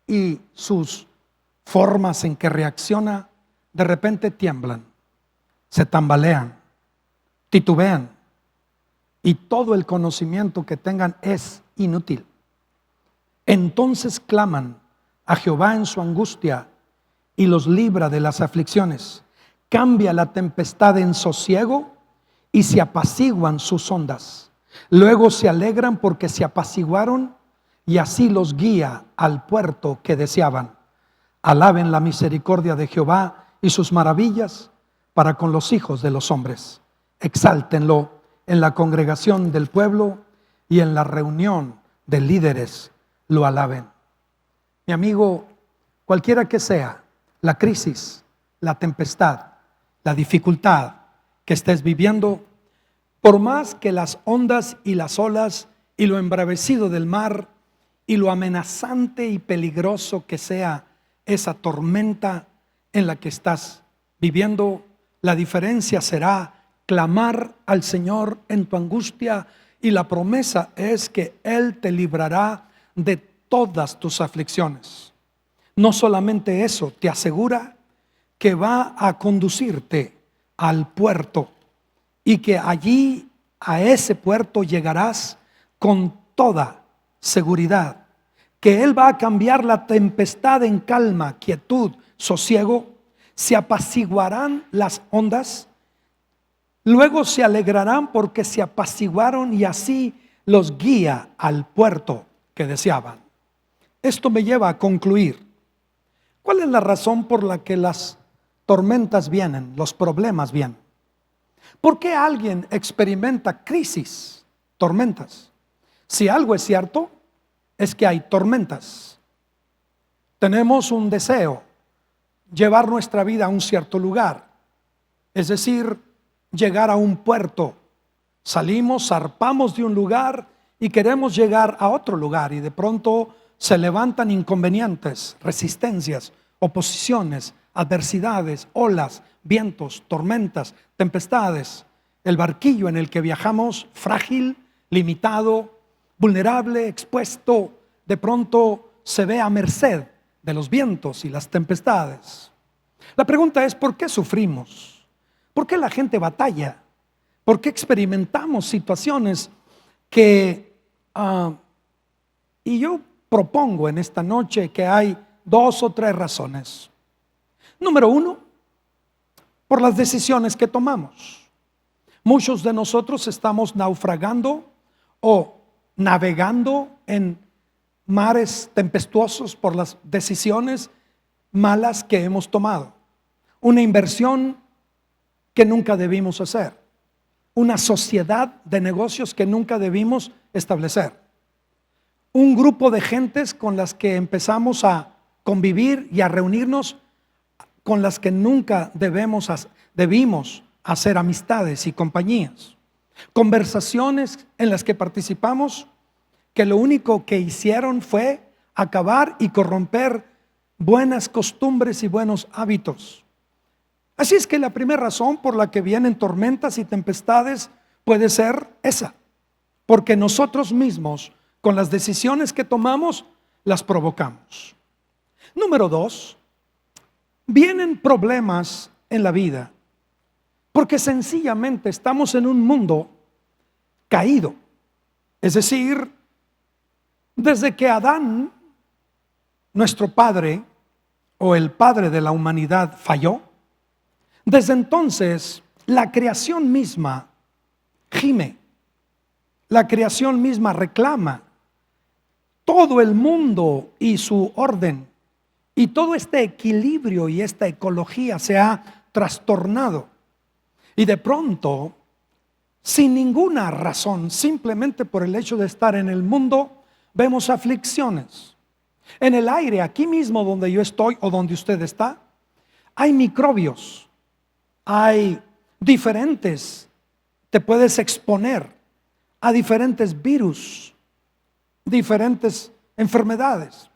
S3: y sus formas en que reacciona, de repente tiemblan, se tambalean, titubean, y todo el conocimiento que tengan es inútil. Entonces claman a Jehová en su angustia y los libra de las aflicciones. Cambia la tempestad en sosiego y se apaciguan sus ondas. Luego se alegran porque se apaciguaron y así los guía al puerto que deseaban. Alaben la misericordia de Jehová y sus maravillas para con los hijos de los hombres. Exáltenlo en la congregación del pueblo y en la reunión de líderes lo alaben. Mi amigo, cualquiera que sea la crisis, la tempestad, la dificultad que estés viviendo, por más que las ondas y las olas y lo embravecido del mar y lo amenazante y peligroso que sea esa tormenta en la que estás viviendo, la diferencia será clamar al Señor en tu angustia, y la promesa es que Él te librará de todas tus aflicciones. No solamente eso, te asegura que va a conducirte al puerto y que allí a ese puerto llegarás con toda seguridad, que Él va a cambiar la tempestad en calma, quietud, sosiego, se apaciguarán las ondas Luego se alegrarán porque se apaciguaron y así los guía al puerto que deseaban. Esto me lleva a concluir. ¿Cuál es la razón por la que las tormentas vienen, los problemas vienen? ¿Por qué alguien experimenta crisis, tormentas? Si algo es cierto, es que hay tormentas. Tenemos un deseo, llevar nuestra vida a un cierto lugar, es decir, llegar a un puerto. Salimos, zarpamos de un lugar y queremos llegar a otro lugar, y de pronto se levantan inconvenientes, resistencias, oposiciones, adversidades, olas, vientos, tormentas, tempestades. El barquillo en el que viajamos, frágil, limitado, vulnerable, expuesto, de pronto se ve a merced de los vientos y las tempestades. La pregunta es: ¿por qué sufrimos? ¿Por qué la gente batalla? ¿Por qué experimentamos situaciones que y yo propongo en esta noche que hay 2 o 3 razones. Número 1, por las decisiones que tomamos. Muchos de nosotros estamos naufragando o navegando en mares tempestuosos por las decisiones malas que hemos tomado. Una inversión que nunca debimos hacer. Una sociedad de negocios que nunca debimos establecer. Un grupo de gentes con las que empezamos a convivir y a reunirnos, con las que nunca debimos hacer amistades y compañías. Conversaciones en las que participamos que lo único que hicieron fue acabar y corromper buenas costumbres y buenos hábitos. Así es que la primera razón por la que vienen tormentas y tempestades puede ser esa, porque nosotros mismos, con las decisiones que tomamos, las provocamos. Número 2, vienen problemas en la vida porque sencillamente estamos en un mundo caído. Es decir, desde que Adán, nuestro padre o el padre de la humanidad, falló, desde entonces la creación misma gime, la creación misma reclama. Todo el mundo y su orden y todo este equilibrio y esta ecología se ha trastornado. Y de pronto, sin ninguna razón, simplemente por el hecho de estar en el mundo, vemos aflicciones. En el aire, aquí mismo donde yo estoy o donde usted está, hay microbios, hay diferentes, te puedes exponer a diferentes virus, diferentes enfermedades.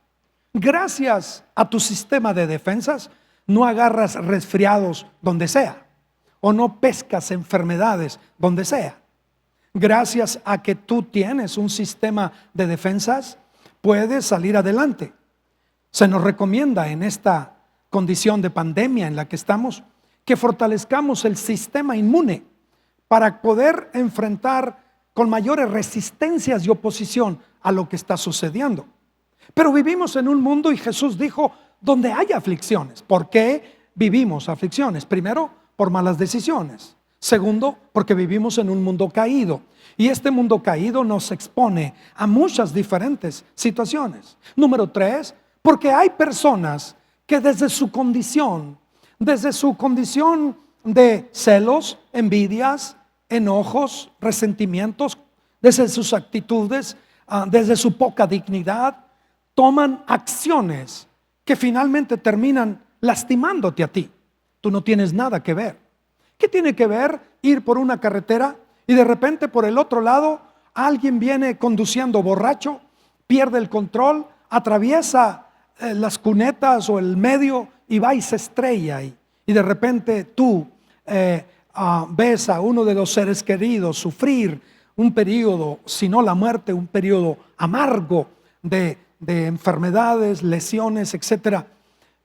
S3: Gracias a tu sistema de defensas, no agarras resfriados donde sea, o no pescas enfermedades donde sea. Gracias a que tú tienes un sistema de defensas, puedes salir adelante. Se nos recomienda en esta condición de pandemia en la que estamos, que fortalezcamos el sistema inmune para poder enfrentar con mayores resistencias y oposición a lo que está sucediendo. Pero vivimos en un mundo, y Jesús dijo, donde hay aflicciones. ¿Por qué vivimos aflicciones? Primero, por malas decisiones. Segundo, porque vivimos en un mundo caído. Y este mundo caído nos expone a muchas diferentes situaciones. Número 3, porque hay personas que desde su condición de celos, envidias, enojos, resentimientos, desde sus actitudes, desde su poca dignidad, toman acciones que finalmente terminan lastimándote a ti. Tú no tienes nada que ver. ¿Qué tiene que ver ir por una carretera y de repente por el otro lado alguien viene conduciendo borracho, pierde el control, atraviesa las cunetas o el medio y va y se estrella y de repente tú ves a uno de los seres queridos sufrir un periodo, si no la muerte, un periodo amargo de enfermedades, lesiones, etcétera?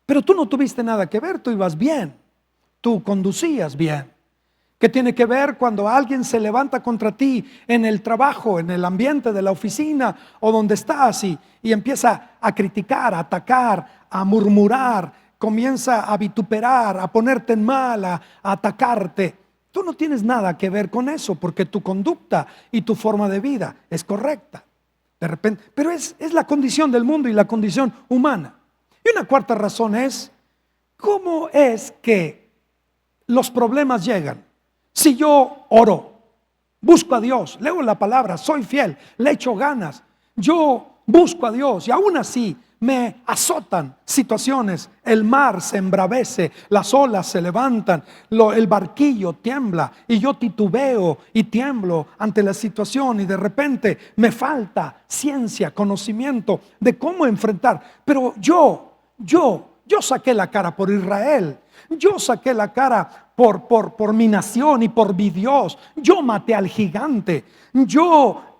S3: Pero tú no tuviste nada que ver, tú ibas bien, tú conducías bien. ¿Qué tiene que ver cuando alguien se levanta contra ti en el trabajo, en el ambiente de la oficina o donde estás y empieza a criticar, a atacar, a murmurar, comienza a vituperar, a ponerte en mal, a atacarte? tú no tienes nada que ver con eso, porque tu conducta y tu forma de vida es correcta. De repente, pero es la condición del mundo y la condición humana. Y una cuarta razón es, ¿cómo es que los problemas llegan? Si yo oro, busco a Dios, leo la palabra, soy fiel, le echo ganas, yo busco a Dios y aún así me azotan situaciones, el mar se embravece, las olas se levantan, el barquillo tiembla y yo titubeo y tiemblo ante la situación y de repente me falta ciencia, conocimiento de cómo enfrentar. Pero yo saqué la cara por Israel, yo saqué la cara por mi nación y por mi Dios, yo maté al gigante, yo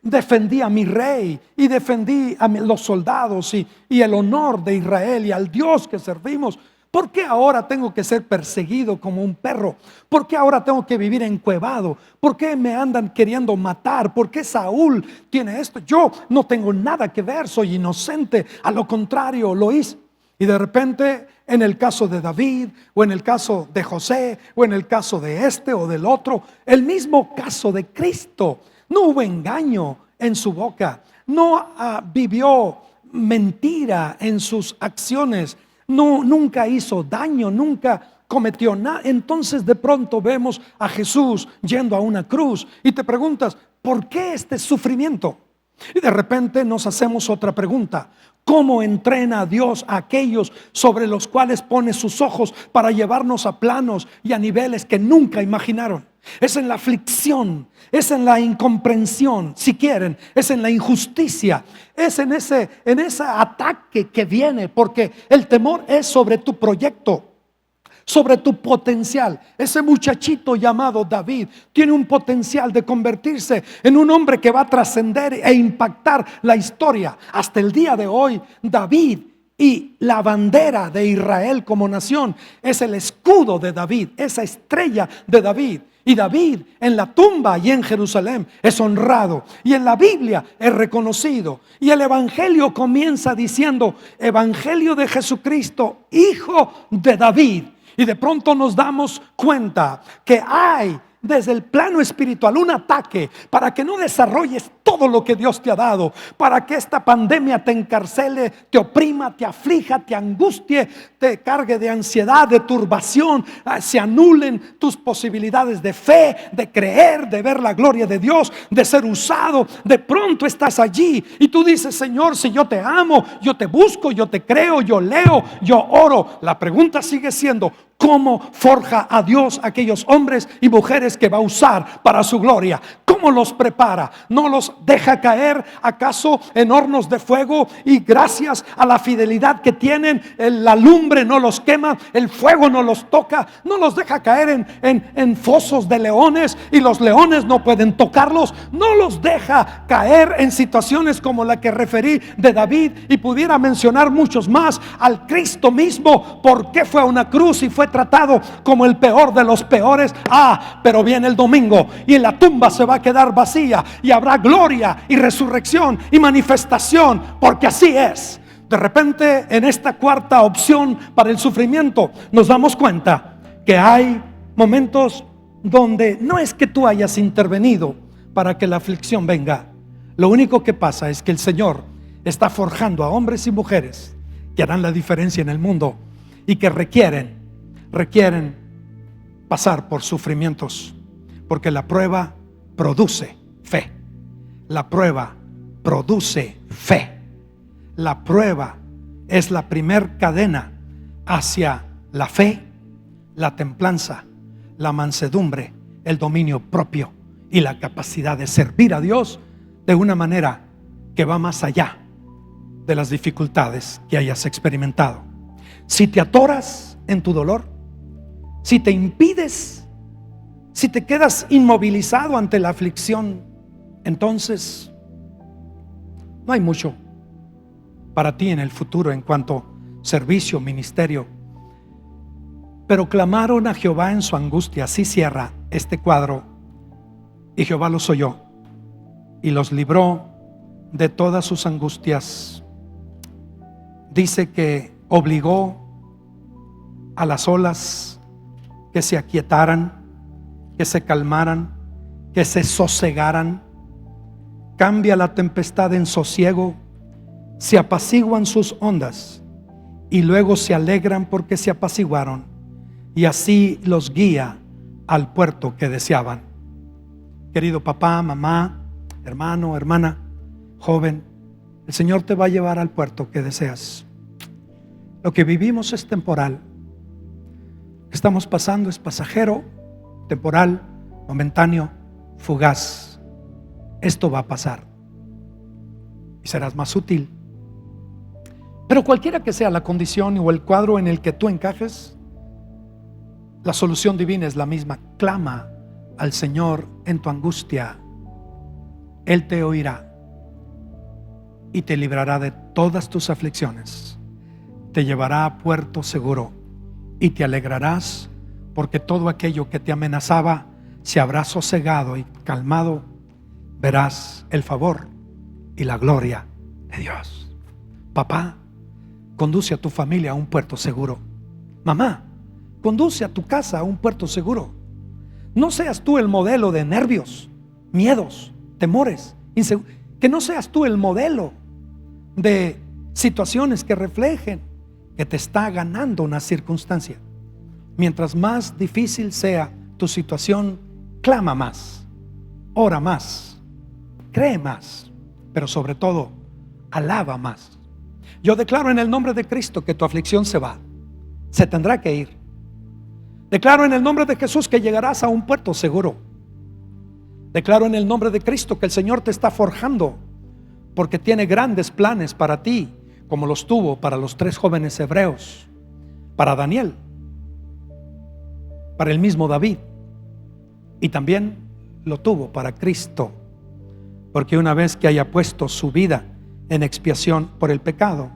S3: defendí a mi rey y defendí a los soldados y el honor de Israel y al Dios que servimos. ¿Por qué ahora tengo que ser perseguido como un perro? ¿Por qué ahora tengo que vivir encuevado? ¿Por qué me andan queriendo matar? ¿Por qué Saúl tiene esto? Yo no tengo nada que ver, soy inocente, a lo contrario lo hice. Y de repente, en el caso de David, o en el caso de José, o en el caso de este o del otro, el mismo caso de Cristo. No hubo engaño en su boca, no vivió mentira en sus acciones, nunca hizo daño, nunca cometió nada. Entonces de pronto vemos a Jesús yendo a una cruz y te preguntas, ¿por qué este sufrimiento? Y de repente nos hacemos otra pregunta: ¿cómo entrena a Dios a aquellos sobre los cuales pone sus ojos para llevarnos a planos y a niveles que nunca imaginaron? Es en la aflicción, es en la incomprensión, si quieren, es en la injusticia, es en ese ataque que viene, porque el temor es sobre tu proyecto, sobre tu potencial. Ese muchachito llamado David tiene un potencial de convertirse en un hombre que va a trascender e impactar la historia. Hasta el día de hoy, David y la bandera de Israel como nación es el escudo de David, esa estrella de David. Y David en la tumba y en Jerusalén es honrado, y en la Biblia es reconocido. Y el evangelio comienza diciendo: Evangelio de Jesucristo, hijo de David. Y de pronto nos damos cuenta que hay desde el plano espiritual un ataque para que no desarrolles todo lo que Dios te ha dado, para que esta pandemia te encarcele, te oprima, te aflija, te angustie, te cargue de ansiedad, de turbación, se anulen tus posibilidades de fe, de creer, de ver la gloria de Dios, de ser usado. De pronto estás allí y tú dices: Señor, si yo te amo, yo te busco, yo te creo, yo leo, yo oro. La pregunta sigue siendo: ¿cómo forja a Dios aquellos hombres y mujeres que va a usar para su gloria? ¿Cómo los prepara? ¿No los deja caer acaso en hornos de fuego y gracias a la fidelidad que tienen, la lumbre no los quema, el fuego no los toca? ¿No los deja caer en fosos de leones y los leones no pueden tocarlos? ¿No los deja caer en situaciones como la que referí de David? Y pudiera mencionar muchos más. Al Cristo mismo, ¿por qué fue a una cruz y fue tratado como el peor de los peores? Pero viene el domingo y en la tumba se va a quedar vacía y habrá gloria y resurrección y manifestación, porque así es. De repente, en esta cuarta opción para el sufrimiento, nos damos cuenta que hay momentos donde no es que tú hayas intervenido para que la aflicción venga. Lo único que pasa es que el Señor está forjando a hombres y mujeres que harán la diferencia en el mundo y que requieren pasar por sufrimientos, porque la prueba produce fe. La prueba produce fe. La prueba es la primer cadena hacia la fe, la templanza, la mansedumbre, el dominio propio y la capacidad de servir a Dios de una manera que va más allá de las dificultades que hayas experimentado. Si te atoras en tu dolor, si te impides, si te quedas inmovilizado ante la aflicción, entonces no hay mucho para ti en el futuro en cuanto a servicio, ministerio. Pero clamaron a Jehová en su angustia. Así cierra este cuadro. Y Jehová los oyó y los libró de todas sus angustias. Dice que obligó a las olas que se aquietaran que se calmaran, que se sosegaran. Cambia la tempestad en sosiego, se apaciguan sus ondas y luego se alegran porque se apaciguaron, y así los guía al puerto que deseaban. Querido papá, mamá, hermano, hermana, joven, el Señor te va a llevar al puerto que deseas. Lo que vivimos es temporal. Lo que estamos pasando es pasajero, temporal, momentáneo, fugaz. Esto va a pasar y serás más útil. Pero cualquiera que sea la condición o el cuadro en el que tú encajes, la solución divina es la misma. Clama al Señor en tu angustia. Él te oirá y te librará de todas tus aflicciones. Te llevará a puerto seguro y te alegrarás, porque todo aquello que te amenazaba se habrá sosegado y calmado. Verás el favor y la gloria de Dios. Papá, conduce a tu familia a un puerto seguro. Mamá, conduce a tu casa a un puerto seguro. No seas tú el modelo de nervios, miedos, temores, que no seas tú el modelo de situaciones que reflejen que te está ganando una circunstancia. Mientras más difícil sea tu situación, clama más, ora más, cree más, pero sobre todo, alaba más. Yo declaro en el nombre de Cristo que tu aflicción se va, se tendrá que ir. Declaro en el nombre de Jesús que llegarás a un puerto seguro. Declaro en el nombre de Cristo que el Señor te está forjando, porque tiene grandes planes para ti, como los tuvo para los 3 jóvenes hebreos, para Daniel, para el mismo David, y también lo tuvo para Cristo, porque una vez que haya puesto su vida en expiación por el pecado,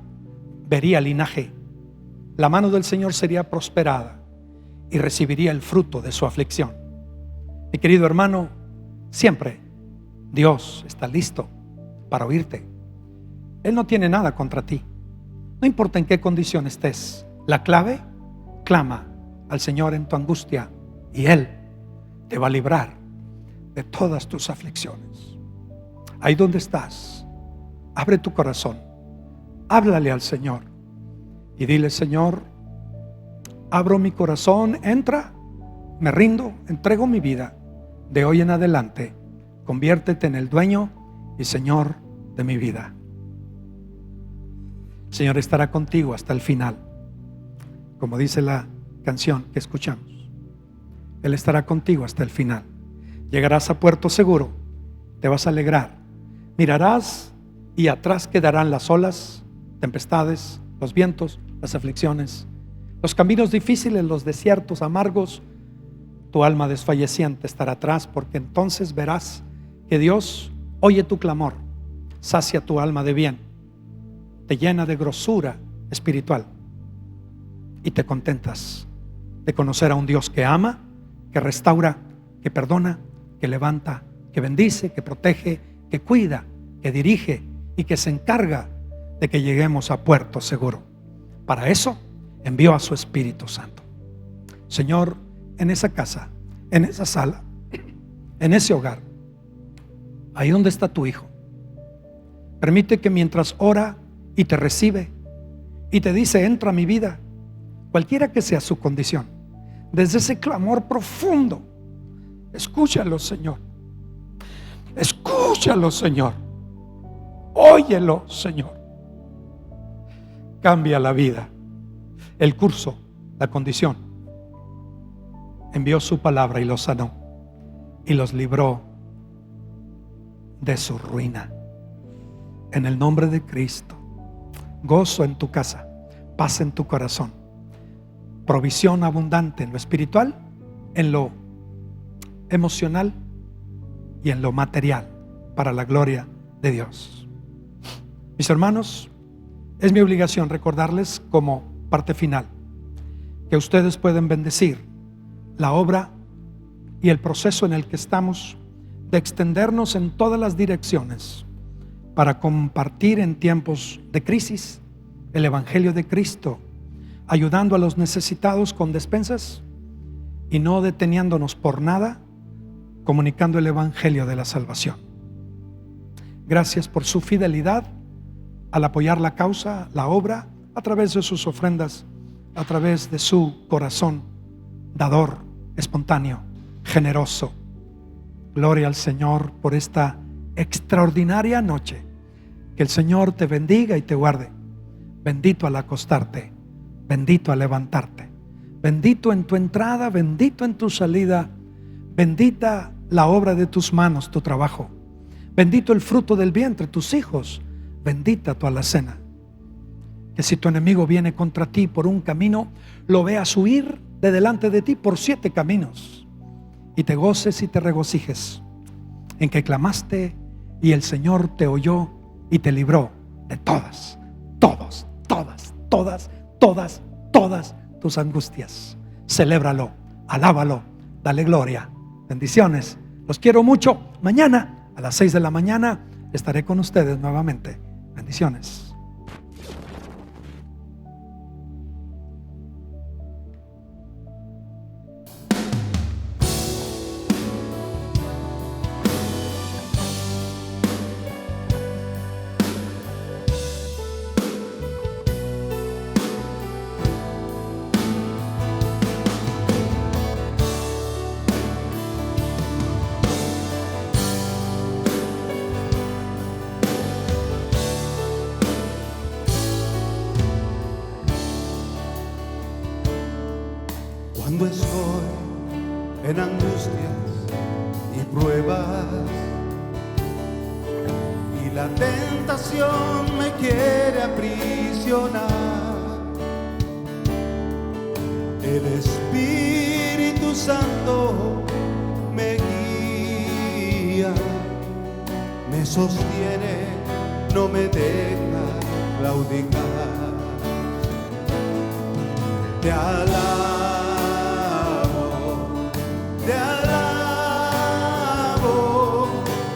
S3: vería linaje. La mano del Señor sería prosperada y recibiría el fruto de su aflicción. Mi querido hermano, siempre Dios está listo para oírte. Él no tiene nada contra ti. No importa en qué condición estés. La clave, clama al Señor en tu angustia y Él te va a librar de todas tus aflicciones. Ahí donde estás, abre tu corazón, háblale al Señor y dile: Señor, abro mi corazón, entra, me rindo, entrego mi vida. De hoy en adelante, conviértete en el dueño y Señor de mi vida. El Señor estará contigo hasta el final, como dice la canción que escuchamos. Él estará contigo hasta el final. Llegarás a puerto seguro, te vas a alegrar, mirarás y atrás quedarán las olas, tempestades, los vientos, las aflicciones, los caminos difíciles, los desiertos amargos. Tu alma desfalleciente estará atrás, porque entonces verás que Dios oye tu clamor, sacia tu alma de bien, te llena de grosura espiritual y te contentas de conocer a un Dios que ama, que restaura, que perdona, que levanta, que bendice, que protege, que cuida, que dirige y que se encarga de que lleguemos a puerto seguro. Para eso envió a su Espíritu Santo. Señor, en esa casa, en esa sala, en ese hogar, ahí donde está tu hijo, permite que mientras ora y te recibe y te dice: entra a mi vida, cualquiera que sea su condición, desde ese clamor profundo, escúchalo, Señor. Escúchalo, Señor. Óyelo, Señor. Cambia la vida, el curso, la condición. Envió su palabra y los sanó y los libró de su ruina. En el nombre de Cristo, gozo en tu casa, paz en tu corazón, provisión abundante en lo espiritual, en lo emocional y en lo material, para la gloria de Dios. Mis hermanos, es mi obligación recordarles como parte final que ustedes pueden bendecir la obra y el proceso en el que estamos de extendernos en todas las direcciones para compartir en tiempos de crisis el Evangelio de Cristo, ayudando a los necesitados con despensas y no deteniéndonos por nada comunicando el evangelio de la salvación. Gracias por su fidelidad al apoyar la causa, la obra, a través de sus ofrendas, a través de su corazón dador, espontáneo, generoso. Gloria al Señor por esta extraordinaria noche. Que el Señor te bendiga y te guarde. Bendito al acostarte, bendito al levantarte, bendito en tu entrada, bendito en tu salida, bendita la obra de tus manos, tu trabajo, bendito el fruto del vientre, tus hijos, bendita tu alacena. Que si tu enemigo viene contra ti por un camino, lo veas huir de delante de ti por 7 caminos, y te goces y te regocijes en que clamaste y el Señor te oyó y te libró de todas tus angustias. Celébralo, alábalo, dale gloria. Bendiciones. Los quiero mucho. Mañana a las 6 de la mañana estaré con ustedes nuevamente. Bendiciones.
S2: Cuando estoy en angustias y pruebas y la tentación me quiere aprisionar, el Espíritu Santo me guía, me sostiene, no me deja claudicar. Te alabo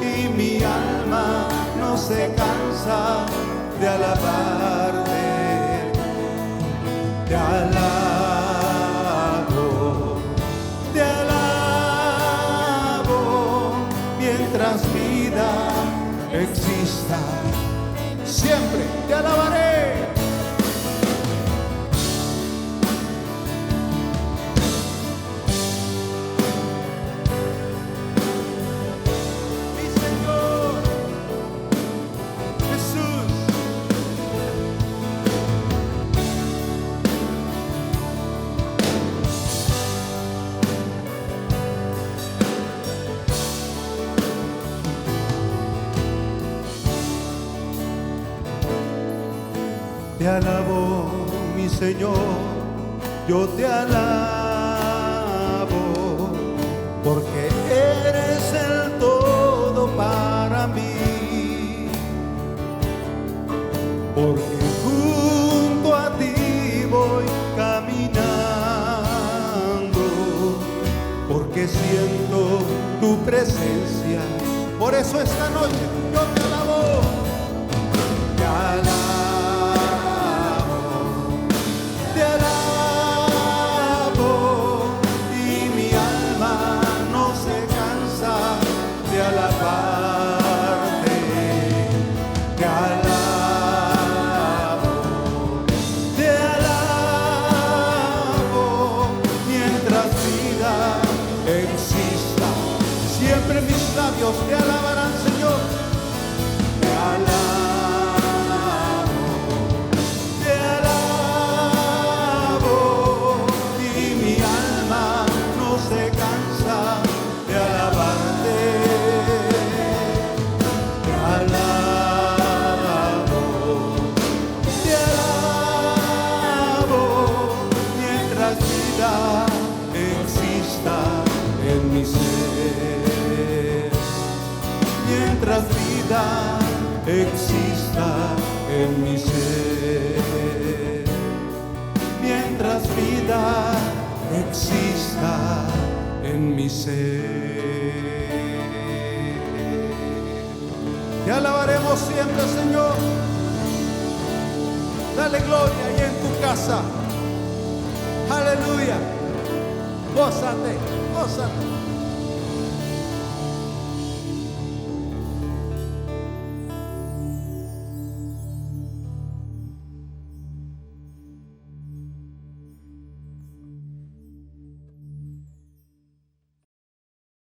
S2: y mi alma no se cansa de alabarte. Te alabo mientras vida exista, siempre te alabaré. Te alabo, mi Señor, yo te alabo, porque eres el todo para mí, porque junto a ti voy caminando, porque siento tu presencia. Por eso esta noche yo te alabo, te alabo. Dios te alabarán, Señor. Te alabo y mi alma no se cansa de alabarte. Te alabo mientras vida exista en mi ser. Mientras vida exista en mi ser, mientras vida exista en mi ser. Te alabaremos siempre, Señor. Dale gloria ahí en tu casa. Aleluya. Gózate, gózate.